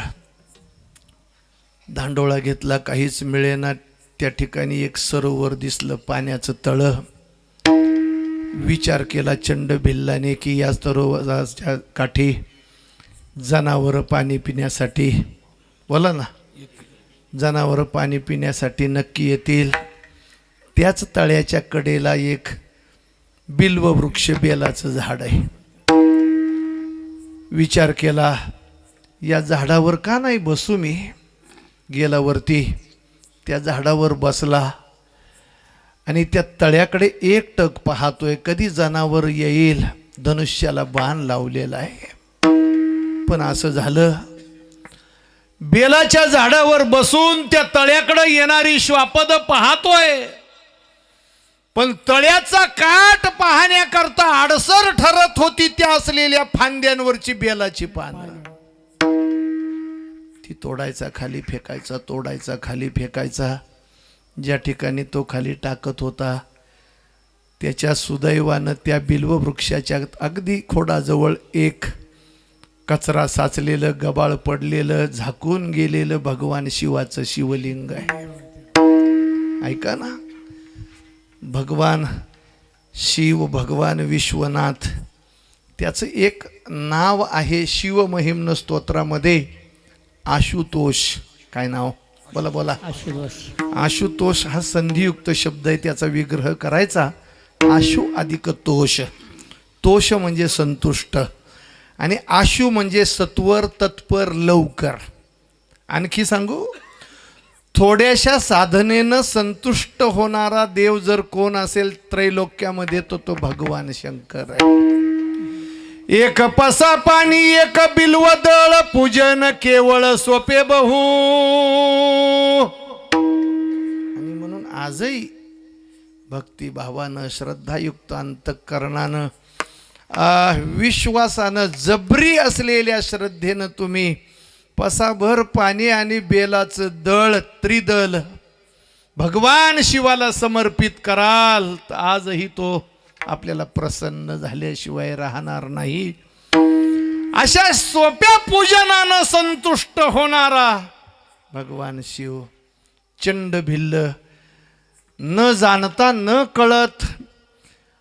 धांडोळा घेतला, काहीच मिळेना. त्या ठिकाणी एक सरोवर दिसलं, पाण्याचं तळं. विचार केला चंडभिल्लाने की या सरोवराच्या काठी जनावरं पाणी पिण्यासाठी, बोला ना, जनावरं पाणी पिण्यासाठी नक्की येतील. त्याच तळ्याच्या कडेला एक बिल्व वृक्ष, बेलाचं झाड आहे. विचार केला, या झाडावर का नाही बसू मी. गेला वरती, त्या झाडावर बसला आणि त्या तळ्याकडे एकटक पाहतोय, कधी जनावर येईल. धनुष्याला बाण लावलेला आहे. पण असं झालं, बेलाच्या झाडावर बसून त्या तळ्याकडे येणारी श्वापद पाहतोय, पण तळ्याचा काठ पाहण्याकरता अडसर ठरत होती त्या असलेल्या फांद्यांवरची बेलाची पानं. ती तोडायचा खाली फेकायचा, तोडायचा खाली फेकायचा. ज्या ठिकाणी तो खाली टाकत होता त्याच्या सुदैवानं त्या बिल्व वृक्षाच्या अगदी खोडाजवळ एक कचरा साचलेलं, गबाळ पडलेलं, झाकून गेलेलं भगवान शिवाचं शिवलिंग आहे. ऐका ना, भगवान शिव, भगवान विश्वनाथ, त्याचं एक नाव आहे शिवमहिम्न स्तोत्रामध्ये, आशुतोष. काय नाव, बोला बोला. आशुतोष हा संधियुक्त शब्द आहे, त्याचा विग्रह करायचा. आशु अधिक तोष. तोष म्हणजे संतुष्ट आणि आशु म्हणजे सत्वर, तत्पर, लवकर. आणखी सांगू, थोड्याशा साधनेनं संतुष्ट होणारा देव जर कोण असेल त्रैलोक्यामध्ये तो भगवान शंकर आहे. एक पसा पाणी एक बिल्व दळ, पूजन केवळ सोपे बहु. आणि म्हणून आजही भक्तिभावानं, श्रद्धायुक्त अंतःकरणानं, विश्वासानं, जबरी असलेल्या श्रद्धेनं तुम्ही पसाभर पाणी आणि बेलाचं दळ, त्रिदल भगवान शिवाला समर्पित कराल तर आजही तो आपल्याला प्रसन्न झाल्याशिवाय राहणार नाही. अशा सोप्या पूजनानं संतुष्ट होणारा भगवान शिव चंडभिल्ल न जाणता न कळत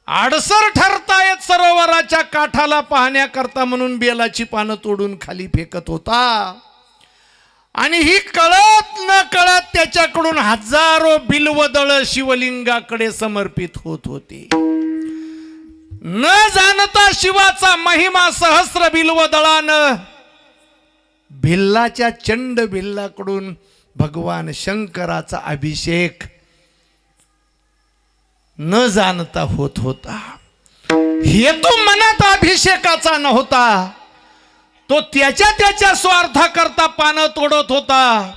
आडसर ठरतायत सरोवराच्या काठाला पाहण्याकरता म्हणून बेलाची पानं तोडून खाली फेकत होता. आणि ही कळत न कळत त्याच्याकडून हजारो बिल्वदळ शिवलिंगाकडे समर्पित होत होती. न जाणता शिवाचा महिमा सहस्र बिल्वदळानं भिल्लाच्या चंड भिल्लाकडून भगवान शंकराचा अभिषेक न जाणता होत होता. हेतू मनात अभिषेकाचा नव्हता, तो त्याच्या स्वार्थाकरता पानं तोडत होता.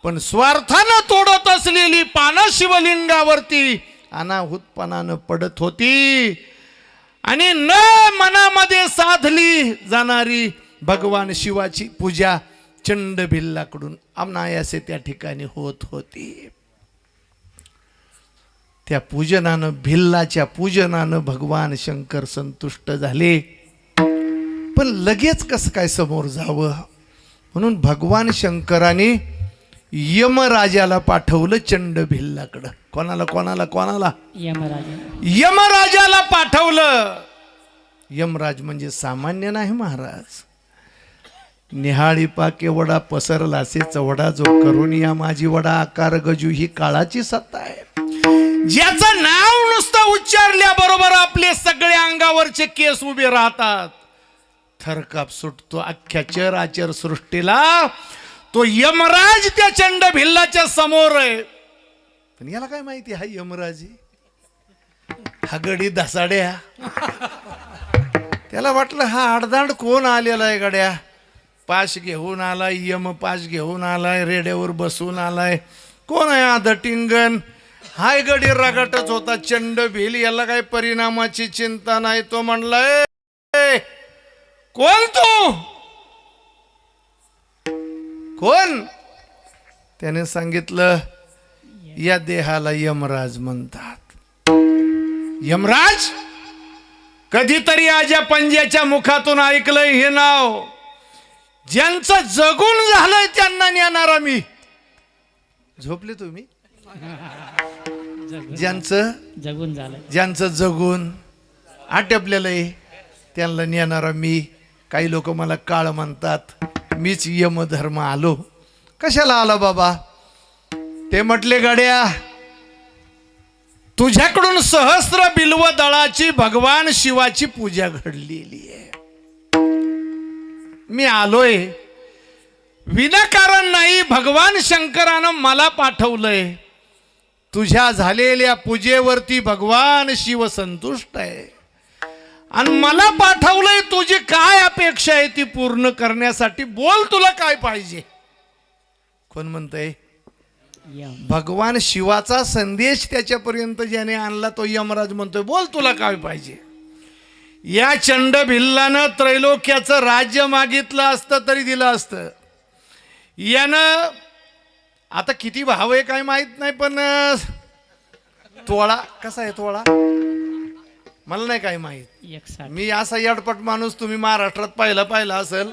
पण स्वार्थानं तोडत असलेली पानं शिवलिंगावरती अनाहूतपणानं पडत होती आणि न मनामध्ये साधली जाणारी भगवान शिवाची पूजा चंड भिल्लाकडून अनायासे त्या ठिकाणी होत होती. त्या पूजनानं, भिल्लाच्या पूजनानं भगवान शंकर संतुष्ट झाले. पण लगेच कसं काय समोर जावं म्हणून भगवान शंकराने यमराजाला पाठवलं चंड भिल्लाकडं. कोणाला कोणाला कोणाला? यमराजाला पाठवलं. यमराज म्हणजे सामान्य नाही महाराज. निहाळी पाके वडा पसरलासे चवडा जो करून या माझी वडा आकार गजू ही काळाची सत्ता आहे. ज्याचं नाव नुसतं उच्चारल्याबरोबर आपले सगळे अंगावरचे केस उभे राहतात, थरकाप सुटतो अख्ख्या चराचर सृष्टीला. तो यमराज त्या चंड भिल्लाच्या समोर आहे. पण याला काय माहिती हा यमराज हा गडी धसाड्या. त्याला वाटलं हा आडदांड कोण आलेला आहे गड्या. पाश घेऊन आलाय, यम पाश घेऊन आलाय, रेड्यावर बसून आलाय. कोण आहे आधटिंगण. हाय गडी रगाटच होता चंड भिल. याला काही परिणामाची चिंता नाही. तो म्हणलाय कोण तू कोण. त्याने सांगितलं या देहाला यमराज म्हणतात. यमराज कधीतरी आजा पंजाच्या मुखातून ऐकलंय हे नाव. ज्यांचं जगून झालंय त्यांना नेणारा मी. झोपले तुम्ही. ज्यांचं जगून आटपलेलं आहे त्यांना नेणारा मी. काही लोक मला काळ म्हणतात. मीच यमधर्म आलो. कशाला आला बाबा. ते म्हटले गड्या तुझ्याकडून सहस्र बिल्व दळाची भगवान शिवाची पूजा घडलेली आहे. मी आलोय विनाकारण नाही. भगवान शंकरानं मला पाठवलंय. तुझ्या झालेल्या पूजेवरती भगवान शिव संतुष्ट आहे आणि मला पाठवलंय. तुझी काय अपेक्षा आहे ती पूर्ण करण्यासाठी. बोल तुला काय पाहिजे. कोण म्हणतंय. भगवान शिवाचा संदेश त्याच्यापर्यंत ज्याने आणला तो यमराज म्हणतोय बोल तुला काय पाहिजे. या चंड भिल्लानं त्रैलोक्याचं राज्य मागितलं असतं तरी दिलं असतं. यानं आता किती भाव आहे काय माहित नाही, पण तोळा कसा आहे तोळा मला नाही काय माहित. मी असा यडपट माणूस तुम्ही महाराष्ट्रात पाहिला असेल.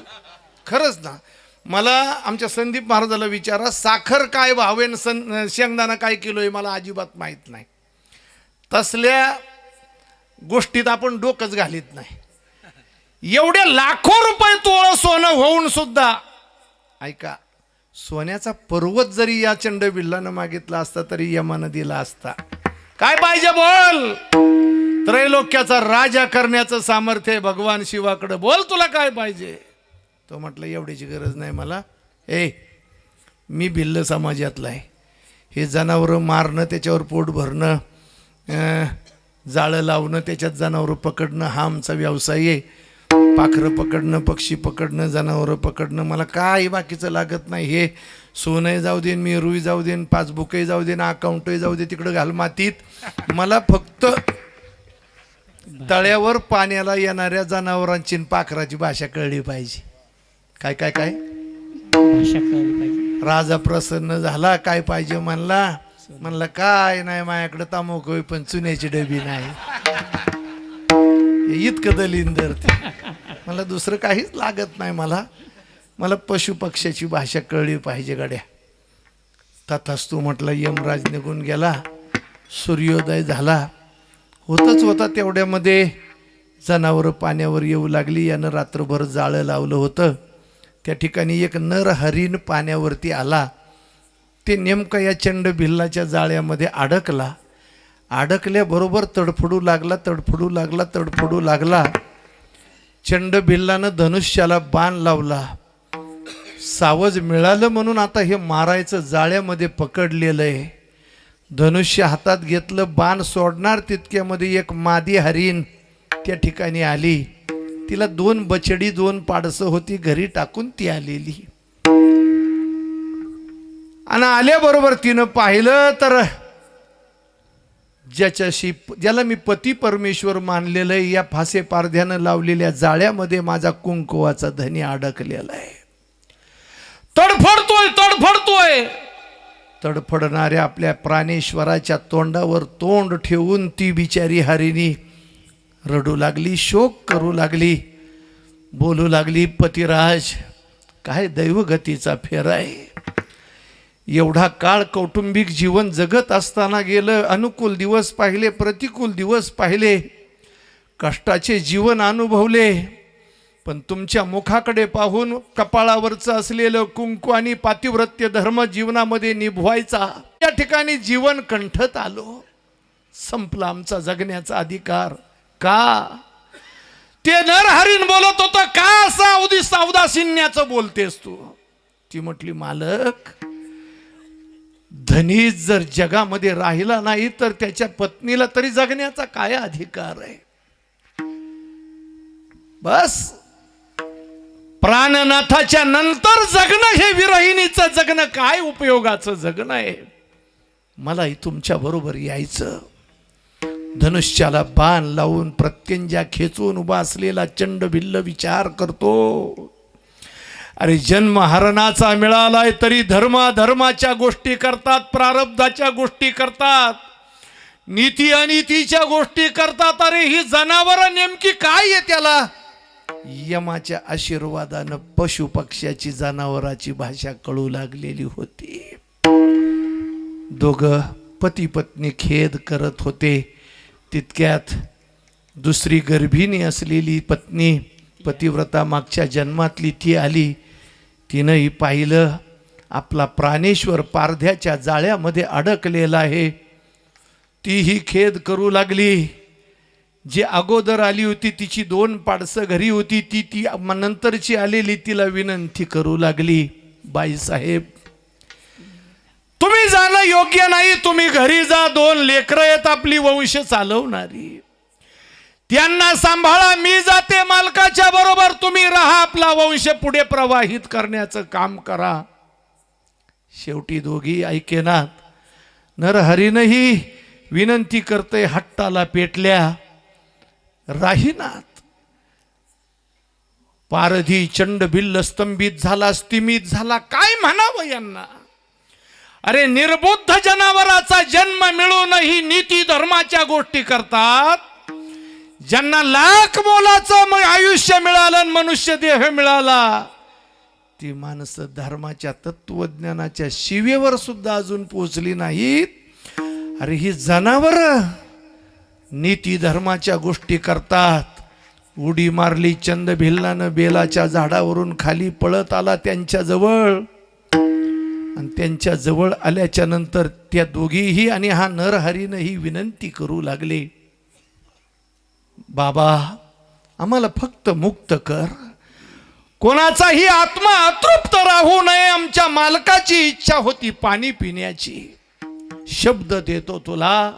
खरंच ना. मला आमच्या संदीप महाराजाला विचारा साखर काय भाव आहे, शेंगदाणा काय किलो आहे, मला अजिबात माहीत नाही. तसल्या गोष्टीत आपण डोकंच घालीत नाही. एवढे लाखो रुपये तोळं सोनं होऊन सुद्धा ऐका सोन्याचा पर्वत जरी या चंड भिल्लानं मागितला असता तरी यमानं दिला असता. काय पाहिजे बोल. त्रैलोक्याचा राजा करण्याचं सामर्थ्य भगवान शिवाकडे. बोल तुला काय पाहिजे. तो म्हटलं एवढीची गरज नाही मला. मी भिल्ल समाजातला आहे. हे जनावरं मारणं, त्याच्यावर पोट भरणं, जाळं लावणं, त्याच्यात जनावरं पकडणं हा आमचा व्यवसाय आहे. पाखरं पकडणं, पक्षी पकडणं, जनावरं पकडणं मला काय बाकीचं लागत नाही. हे सोनंही जाऊ देन, मेरूही जाऊ देन, पासबुकही जाऊ देन, अकाउंटही जाऊ दे तिकडं घाल मातीत. मला फक्त तळ्यावर पाण्याला येणाऱ्या जनावरांची पाखराची भाषा कळली पाहिजे. काय काय काय राजा प्रसन्न झाला. काय पाहिजे म्हणला काय नाही माझ्याकडे तांबाखू आहे पण चुन्याची डबी नाही. इतकं दलिंदर ते. मला दुसरं काहीच लागत नाही. मला पशु पक्ष्याची भाषा कळली पाहिजे गड्या. तथास्तु म्हटलं. यमराज निघून गेला. सूर्योदय झाला. होतच होता तेवढ्यामध्ये जनावरं पाण्यावर येऊ लागली. यानं रात्रभर जाळं लावलं होतं. त्या ठिकाणी एक नर हरिण पाण्यावरती आला. ते नेमकं या चंड भिल्लाच्या जाळ्यामध्ये अडकला. अडकल्याबरोबर तडफडू लागला. चंड भिल्लानं धनुष्याला बाण लावला. सावज मिळालं म्हणून आता हे मारायचं जाळ्यामध्ये पकडलेलं आहे. धनुष्य हातात घेतलं, बाण सोडणार तितक्यामध्ये एक मादी हरिण त्या ठिकाणी आली. तिला 2 बछडी 2 पाडसं होती घरी टाकून ती आलेली. आणि आल्याबरोबर तिनं पाहिलं तर ज्याला मी पती परमेश्वर मानलेलं आहे, या फासे पारध्यानं लावलेल्या जाळ्यामध्ये माझा कुंकुवाचा धनी अडकलेला आहे. तडफडतोय. तडफडणाऱ्या आपल्या प्राणेश्वराच्या तोंडावर तोंड ठेवून ती बिचारी हरिणी रडू लागली, शोक करू लागली, बोलू लागली, पतिराज काय दैवगतीचा फेरा आहे. एवढा काळ कौटुंबिक जीवन जगत असताना गेलं, अनुकूल दिवस पाहिले, प्रतिकूल दिवस पाहिले, कष्टाचे जीवन अनुभवले, पण तुमच्या मुखाकडे पाहून कपाळावरचं असलेलं कुंकू आणि पातिव्रत्य धर्म जीवनामध्ये निभवायचा, या ठिकाणी जीवन कंठत आलो. संपला आमचा जगण्याचा अधिकार. का ते नरहरीण बोलत होतं, का असं औदासिन्याचं बोलतेस तू? ती म्हटली, मालक, धनी जर जगामध्ये राहिला नाही तर त्याच्या पत्नीला तरी जगण्याचा काय अधिकार आहे? बस प्राणनाथाच्या नंतर जगणं हे विरहिणीचं जगणं काय उपयोगाचं जगणं आहे? मलाही तुमच्या बरोबर यायचं. धनुष्याला बाण लावून प्रत्यंजा खेचून उभा असलेला चंडभिल्ल विचार करतो, अरे जन्म हरणाचा मिळालाय तरी धर्माच्या गोष्टी करतात, प्रारब्धाच्या गोष्टी करतात, नीती अनितीच्या गोष्टी करतात. अरे ही जनावरं नेमकी काय आहे? त्याला यमाच्या आशीर्वादानं पशुपक्ष्याची, जनावराची भाषा कळू लागलेली होती. दोघं पती पत्नी खेद करत होते. तितक्यात दुसरी गर्भिणी असलेली पत्नी, पतिव्रता मागच्या जन्मातली, ती आली. तिनंही पाहिलं आपला प्राणेश्वर पारध्याच्या जाळ्यामध्ये अडकलेला आहे. तीही खेद करू लागली. जी अगोदर आली होती तिची 2 पाडसं घरी होती, ती नंतरची आलेली तिला विनंती करू लागली, बाईसाहेब तुम्ही जाणं योग्य नाही, तुम्ही घरी जा. 2 लेकरं आहेत आपली वंश चालवणारी, त्यांना सांभाळा. मी जाते मालकाच्या बरोबर, तुम्ही राहा, आपला वंश पुढे प्रवाहित करण्याचं काम करा. शेवटी दोघी ऐकेनात. नरहरीनही विनंती करते, हट्टाला पेटल्या, राहीनात. पारधी चंडभिल्ल स्तंभित झाला, स्तिमित झाला. काय म्हणावं यांना? अरे निर्बुद्ध जनावराचा जन्म मिळूनही नीती धर्माच्या गोष्टी करतात. ज्यांना लाख मोलाचं आयुष्य मिळालं, मनुष्य देह मिळाला, ती माणसं धर्माच्या तत्वज्ञानाच्या शिवेवर सुद्धा अजून पोचली नाहीत. अरे ही जनावर नीती धर्माच्या गोष्टी करतात. उडी मारली चंदभिल्लानं, बेलाच्या झाडावरून खाली पळत आला त्यांच्या जवळ, आणि त्यांच्या जवळ आल्याच्या नंतर त्या दोघीही आणि हा नरहरीनही विनंती करू लागले, बाबा आम्हाला फक्त मुक्त कर, कोणाचाही आत्मा अतृप्त राहू नये. आमच्या मालकाची इच्छा होती पाणी पिण्याची, शब्द देतो तुला.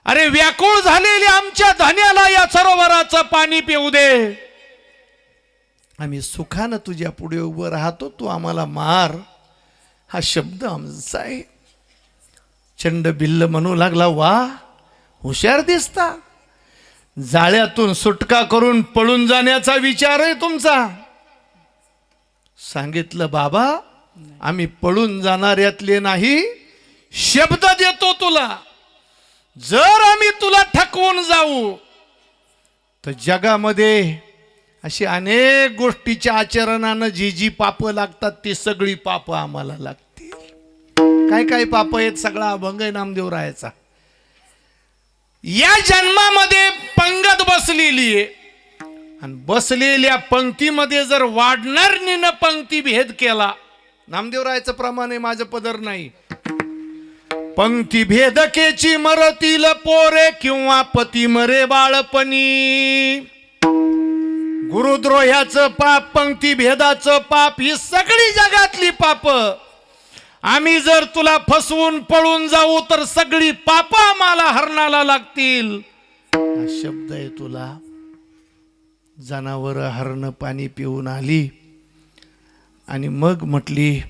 अरे व्याकुळ झालेल्या आमच्या धन्याला या सरोवराचं पाणी पिऊ दे. आम्ही सुखानं तुझ्या पुढे उभं राहतो, तू आम्हाला मार. हा शब्द आमचा आहे. चंडभिल्ल म्हणू लागला, वा हुशार दिसता, जाळ्यातून सुटका करून पळून जाण्याचा विचार आहे तुमचा. सांगितलं, बाबा आम्ही पळून जाणाऱ्यातले नाही, शब्द देतो तुला, जर आम्ही तुला ठकवून जाऊ तर जगामध्ये अशी अनेक गोष्टीच्या आचरणानं जी पापं लागतात ती सगळी पापं आम्हाला लागतील. काय काय पाप आहेत? सगळा अभंग आहे नामदेवरायाचा. या जन्मामध्ये पंगत बसलेली आहे, आणि बसलेल्या पंक्तीमध्ये जर वाढणारीनं पंक्ती भेद केला, नामदेवरायाचं प्रमाण आहे, माझं पदर नाही. पंक्ती भेदकेची मरतील पोरे, किंवा पती मरे बाळपणी. गुरुद्रोह्याचं पाप, पंक्ती भेदाचं पाप, ही सगळी जगातली पाप. आम्ही जर तुला फसवून पळून जाऊ तर सगळी पाप आम्हाला हरणाला लागतील. हा शब्द आहे तुला. जनावर हरण पाणी पिऊन आली आणि मग म्हटली,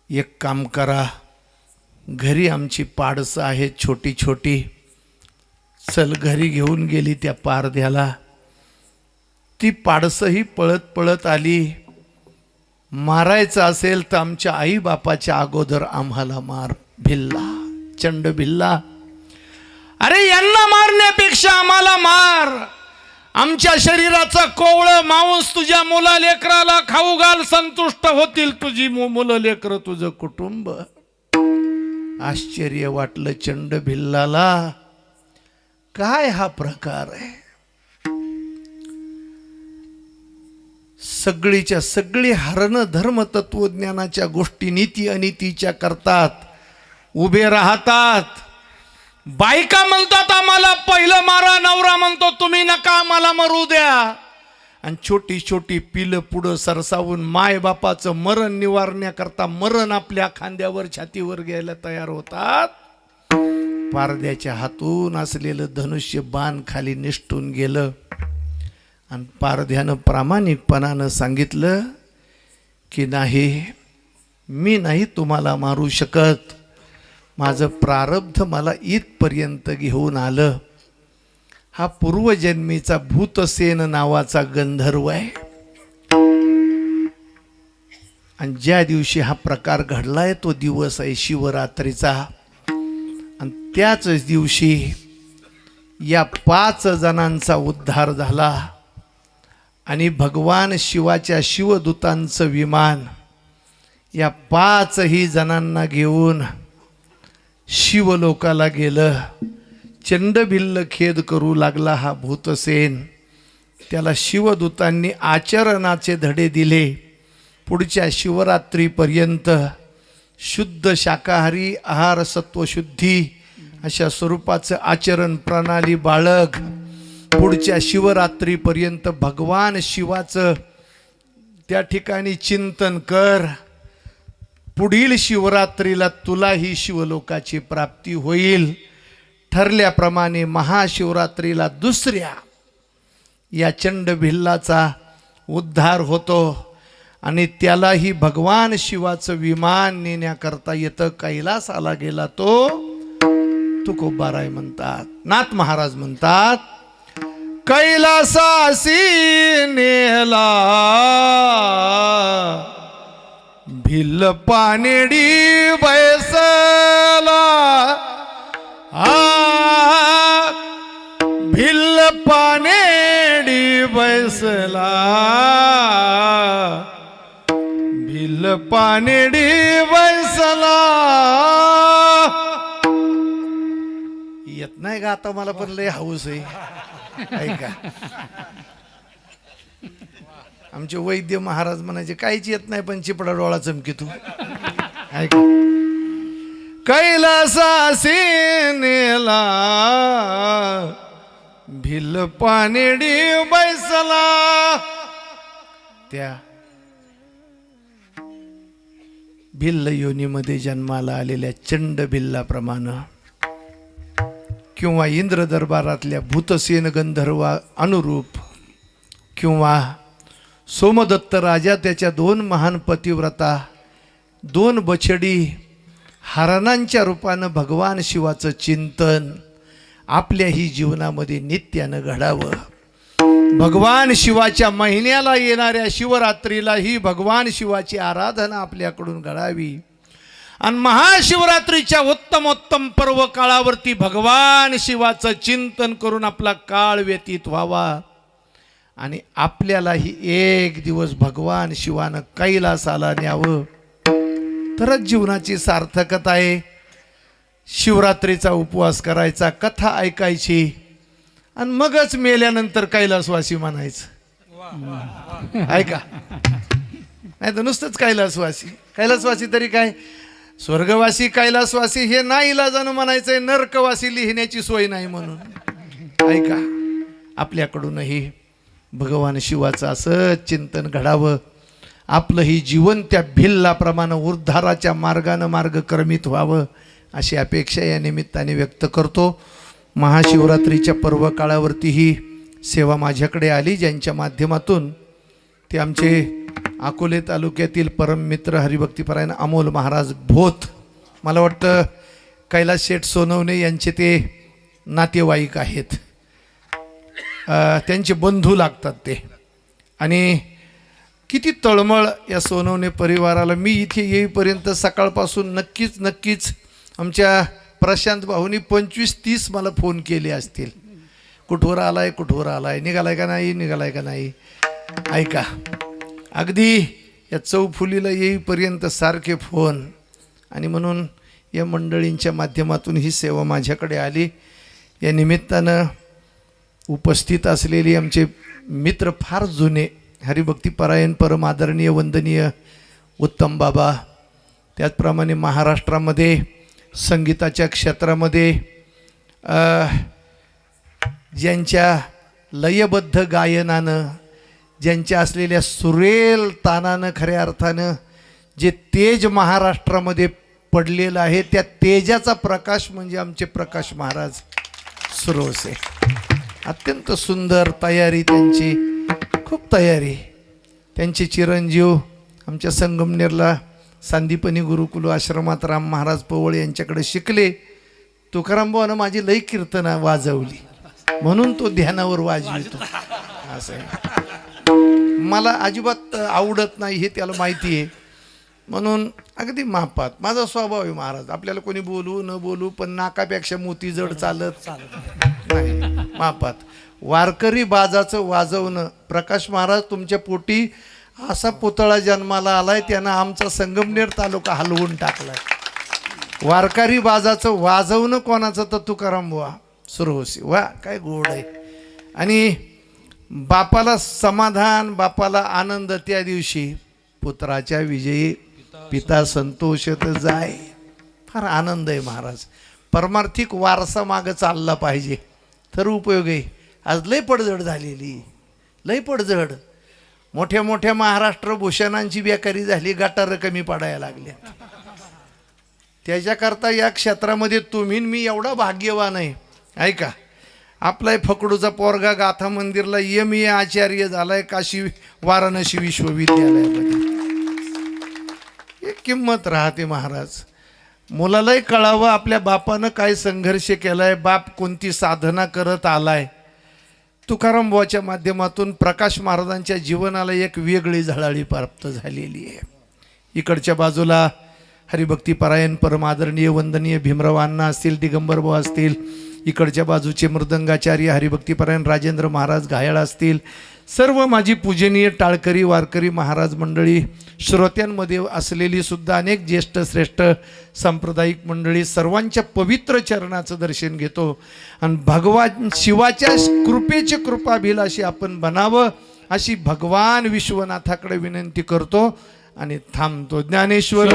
एक काम करा, घरी आमची पाडसं आहेत छोटी छोटी, चल घरी घेऊन गेली त्या पारध्याला. ती पाडसंही पळत पळत आली. मारायचं असेल तर आमच्या आई बापाच्या अगोदर आम्हाला मार भिल्ला, चंड भिल्ला. अरे यांना मारण्यापेक्षा आम्हाला मार. आमच्या शरीराचा कोवळं मांस तुझ्या मुला लेकराला खाऊ घाल, संतुष्ट होतील तुझी मुलं लेकर तुझं कुटुंब. आश्चर्य वाटलं चंड भिल्लाला, काय हा प्रकार आहे. सगळीच्या सगळी हरण धर्म तत्वज्ञानाच्या गोष्टी नीती अनितीच्या करतात, उभे राहतात. बायका म्हणतात आम्हाला पहिलं मारा, नवरा म्हणतो तुम्ही नका आम्हाला मरू द्या. आणि छोटी छोटी पिलं पुढं सरसावून माय बापाचं मरण निवारण्याकरता मरण आपल्या खांद्यावर छातीवर घ्यायला तयार होतात. पारद्याच्या हातून असलेलं धनुष्य बाण खाली निष्ठून गेलं आणि पारध्यानं प्रामाणिकपणानं सांगितलं की नाही, मी नाही तुम्हाला मारू शकत, माझं प्रारब्ध मला इथपर्यंत घेऊन आलं. हा पूर्वजन्मीचा भूतसेन नावाचा गंधर्व आहे. आणि ज्या दिवशी हा प्रकार घडलाय तो दिवस आहे शिवरात्रीचा. आणि त्याच दिवशी या 5 जणांचा उद्धार झाला आणि भगवान शिवाच्या शिवदूतांचं विमान या 5ही जणांना घेऊन शिवलोकाला गेलं. चंडभिल्ल खेद करू लागला हा भूतसेन. त्याला शिवदूतांनी आचरणाचे धडे दिले. पुढच्या शिवरात्रीपर्यंत शुद्ध शाकाहारी आहार सत्वशुद्धी अशा स्वरूपाचं आचरण प्रणाली बाळग. पुढच्या शिवरात्रीपर्यंत भगवान शिवाचं त्या ठिकाणी चिंतन कर. पुढील शिवरात्रीला तुलाही शिवलोकाची प्राप्ती होईल. ठरल्याप्रमाणे महाशिवरात्रीला दुसऱ्या या चंडभिल्लाचा उद्धार होतो आणि त्यालाही भगवान शिवाचं विमान नेण्याकरता येतं. कैलासाला गेला तो तुकोबाराय म्हणतात, नाथ महाराज म्हणतात, कैलासासी नेला भिल्ल पानेडी बैसला. भिल्ल पानेडी बैसला, भिल्ल पानेडी बैसला. येत नाही का आता, मला पण लय हाऊस आहे. ऐका, आमचे वैद्य महाराज म्हणायचे काहीच येत नाही पण चिपडा डोळा चमकी तू. ऐका, कैलासासी नेला भिल्ल पानेडी बैसला. त्या भिल्ल योनीमध्ये जन्माला आलेल्या चंड भिल्लाप्रमाणे किंवा इंद्र दरबारातल्या भूतसेन गंधर्व अनुरूप किंवा सोमदत्त राजा त्याच्या 2 महान पतिव्रता 2 बछडी हरणांच्या रूपानं भगवान शिवाचं चिंतन आपल्याही जीवनामध्ये नित्यानं घडावं. भगवान शिवाच्या महिन्याला येणाऱ्या शिवरात्रीला ही भगवान शिवाची आराधना आपल्याकडून घडावी आणि महाशिवरात्रीच्या उत्तमोत्तम पर्व काळावरती भगवान शिवाचं चिंतन करून आपला काळ व्यतीत व्हावा आणि आपल्यालाही एक दिवस भगवान शिवानं कैलासाला न्यावं, तरच जीवनाची सार्थकता आहे. शिवरात्रीचा उपवास करायचा, कथा ऐकायची आणि मगच मेल्यानंतर कैलासवासी म्हणायचं. ऐका, नाही तर नुसतंच कैलासवासी तरी काय, स्वर्गवासी कैलासवासी हे नाही इलाजानं म्हणायचंय, नरकवासी लिहिण्याची सोय नाही म्हणून. ऐका, आपल्याकडूनही भगवान शिवाचं असं चिंतन घडावं. आपलं ही जीवन त्या भिल्लाप्रमाणे उद्धाराच्या मार्गानं मार्गक्रमित व्हावं अशी अपेक्षा या निमित्ताने व्यक्त करतो. महाशिवरात्रीच्या पर्व काळावरती ही सेवा माझ्याकडे आली, ज्यांच्या माध्यमातून ते आमचे अकोले तालुक्यातील परममित्र हरिभक्तीपरायण अमोल महाराज भोत, मला वाटतं कैलास शेठ सोनवणे यांचे ते नातेवाईक आहेत, त्यांचे बंधू लागतात ते. आणि किती तळमळ या सोनवणे परिवाराला. मी इथे येईपर्यंत सकाळपासून नक्कीच आमच्या प्रशांत भाऊनी 25-30 मला फोन केले असतील. कुठवर आलाय, निघालाय का नाही. ऐका, अगदी या चौफुलीला येईपर्यंत सारखे फोन. आणि म्हणून या मंडळींच्या माध्यमातून ही सेवा माझ्याकडे आली. या निमित्तानं उपस्थित असलेले आमचे मित्र फार जुने, हरिभक्तीपरायण परम आदरणीय वंदनीय उत्तम बाबा, त्याचप्रमाणे महाराष्ट्रामध्ये संगीताच्या क्षेत्रामध्ये ज्यांच्या लयबद्ध गायनानं, ज्यांच्या असलेल्या सुरेल तानानं खऱ्या अर्थानं जे तेज महाराष्ट्रामध्ये पडलेलं आहे, त्या तेजाचा प्रकाश म्हणजे आमचे प्रकाश महाराज सुरोसे. अत्यंत सुंदर तयारी त्यांची, खूप तयारी. त्यांचे चिरंजीव आमच्या संगमनेरला सांदीपनी गुरुकुल आश्रमात राम महाराज पवळ यांच्याकडे शिकले. तुकाराम भावानं माझी लई कीर्तनं वाजवली म्हणून तो ध्यानावर वाजवितो. असं आहे. मला अजिबात आवडत नाही हे त्याला माहिती आहे, म्हणून अगदी मापात माझा स्वभाव आहे महाराज. आपल्याला कोणी बोलू न बोलू, पण नाकापेक्षा मोती जड चालत नाही, मापात. वारकरी बाजाचं वाजवणं. प्रकाश महाराज, तुमच्या पोटी असा पुतळा जन्माला आलाय, त्यानं आमचा संगमनेर तालुका हलवून टाकलाय. वारकरी बाजाचं वाजवणं कोणाचं? तर तुकाराम बुवा सुरवसी. वा, काय गोड आहे. आणि बापाला समाधान, बापाला आनंद त्या दिवशी. पुत्राच्या विजयी पिता संतोषत जाय. फार आनंद आहे महाराज. परमार्थिक वारसा मागं चालला पाहिजे तर उपयोग आहे. आज लय पडझड झालेली, लय पडझड. मोठ्या मोठ्या महाराष्ट्र भूषणांची बेकारी झाली, गटारं कमी पडायला लागल्या. त्याच्याकरता या क्षेत्रामध्ये तुम्ही मी एवढा भाग्यवान आहे. ऐका, आपला फकडूचा पोरगा गाथा मंदिरला MA आचार्य झालाय काशी वाराणसी विश्वविद्यालयामध्ये. एक किंमत राहते महाराज. मुलालाही कळावं आपल्या बापानं काय संघर्ष केलाय, बाप कोणती साधना करत आलाय. तुकाराम बुवाच्या माध्यमातून प्रकाश महाराजांच्या जीवनाला एक वेगळी झळाळी प्राप्त झालेली आहे. इकडच्या बाजूला हरिभक्तीपरायण परम आदरणीय वंदनीय भीमराव अण्णा असतील, दिगंबर बुवा असतील. इकडच्या बाजूचे मृदंगाचार्य हरिभक्तीपरायण राजेंद्र महाराज घायाळ असतील. सर्व माझी पूजनीय टाळकरी वारकरी महाराज मंडळी, श्रोत्यांमध्ये असलेली सुद्धा अनेक ज्येष्ठ श्रेष्ठ सांप्रदायिक मंडळी, सर्वांच्या पवित्र चरणाचं दर्शन घेतो. आणि भगवान शिवाच्या कृपेचे कृपाभिलाषी आपण बनावं अशी भगवान विश्वनाथाकडे विनंती करतो आणि थांबतो. ज्ञानेश्वर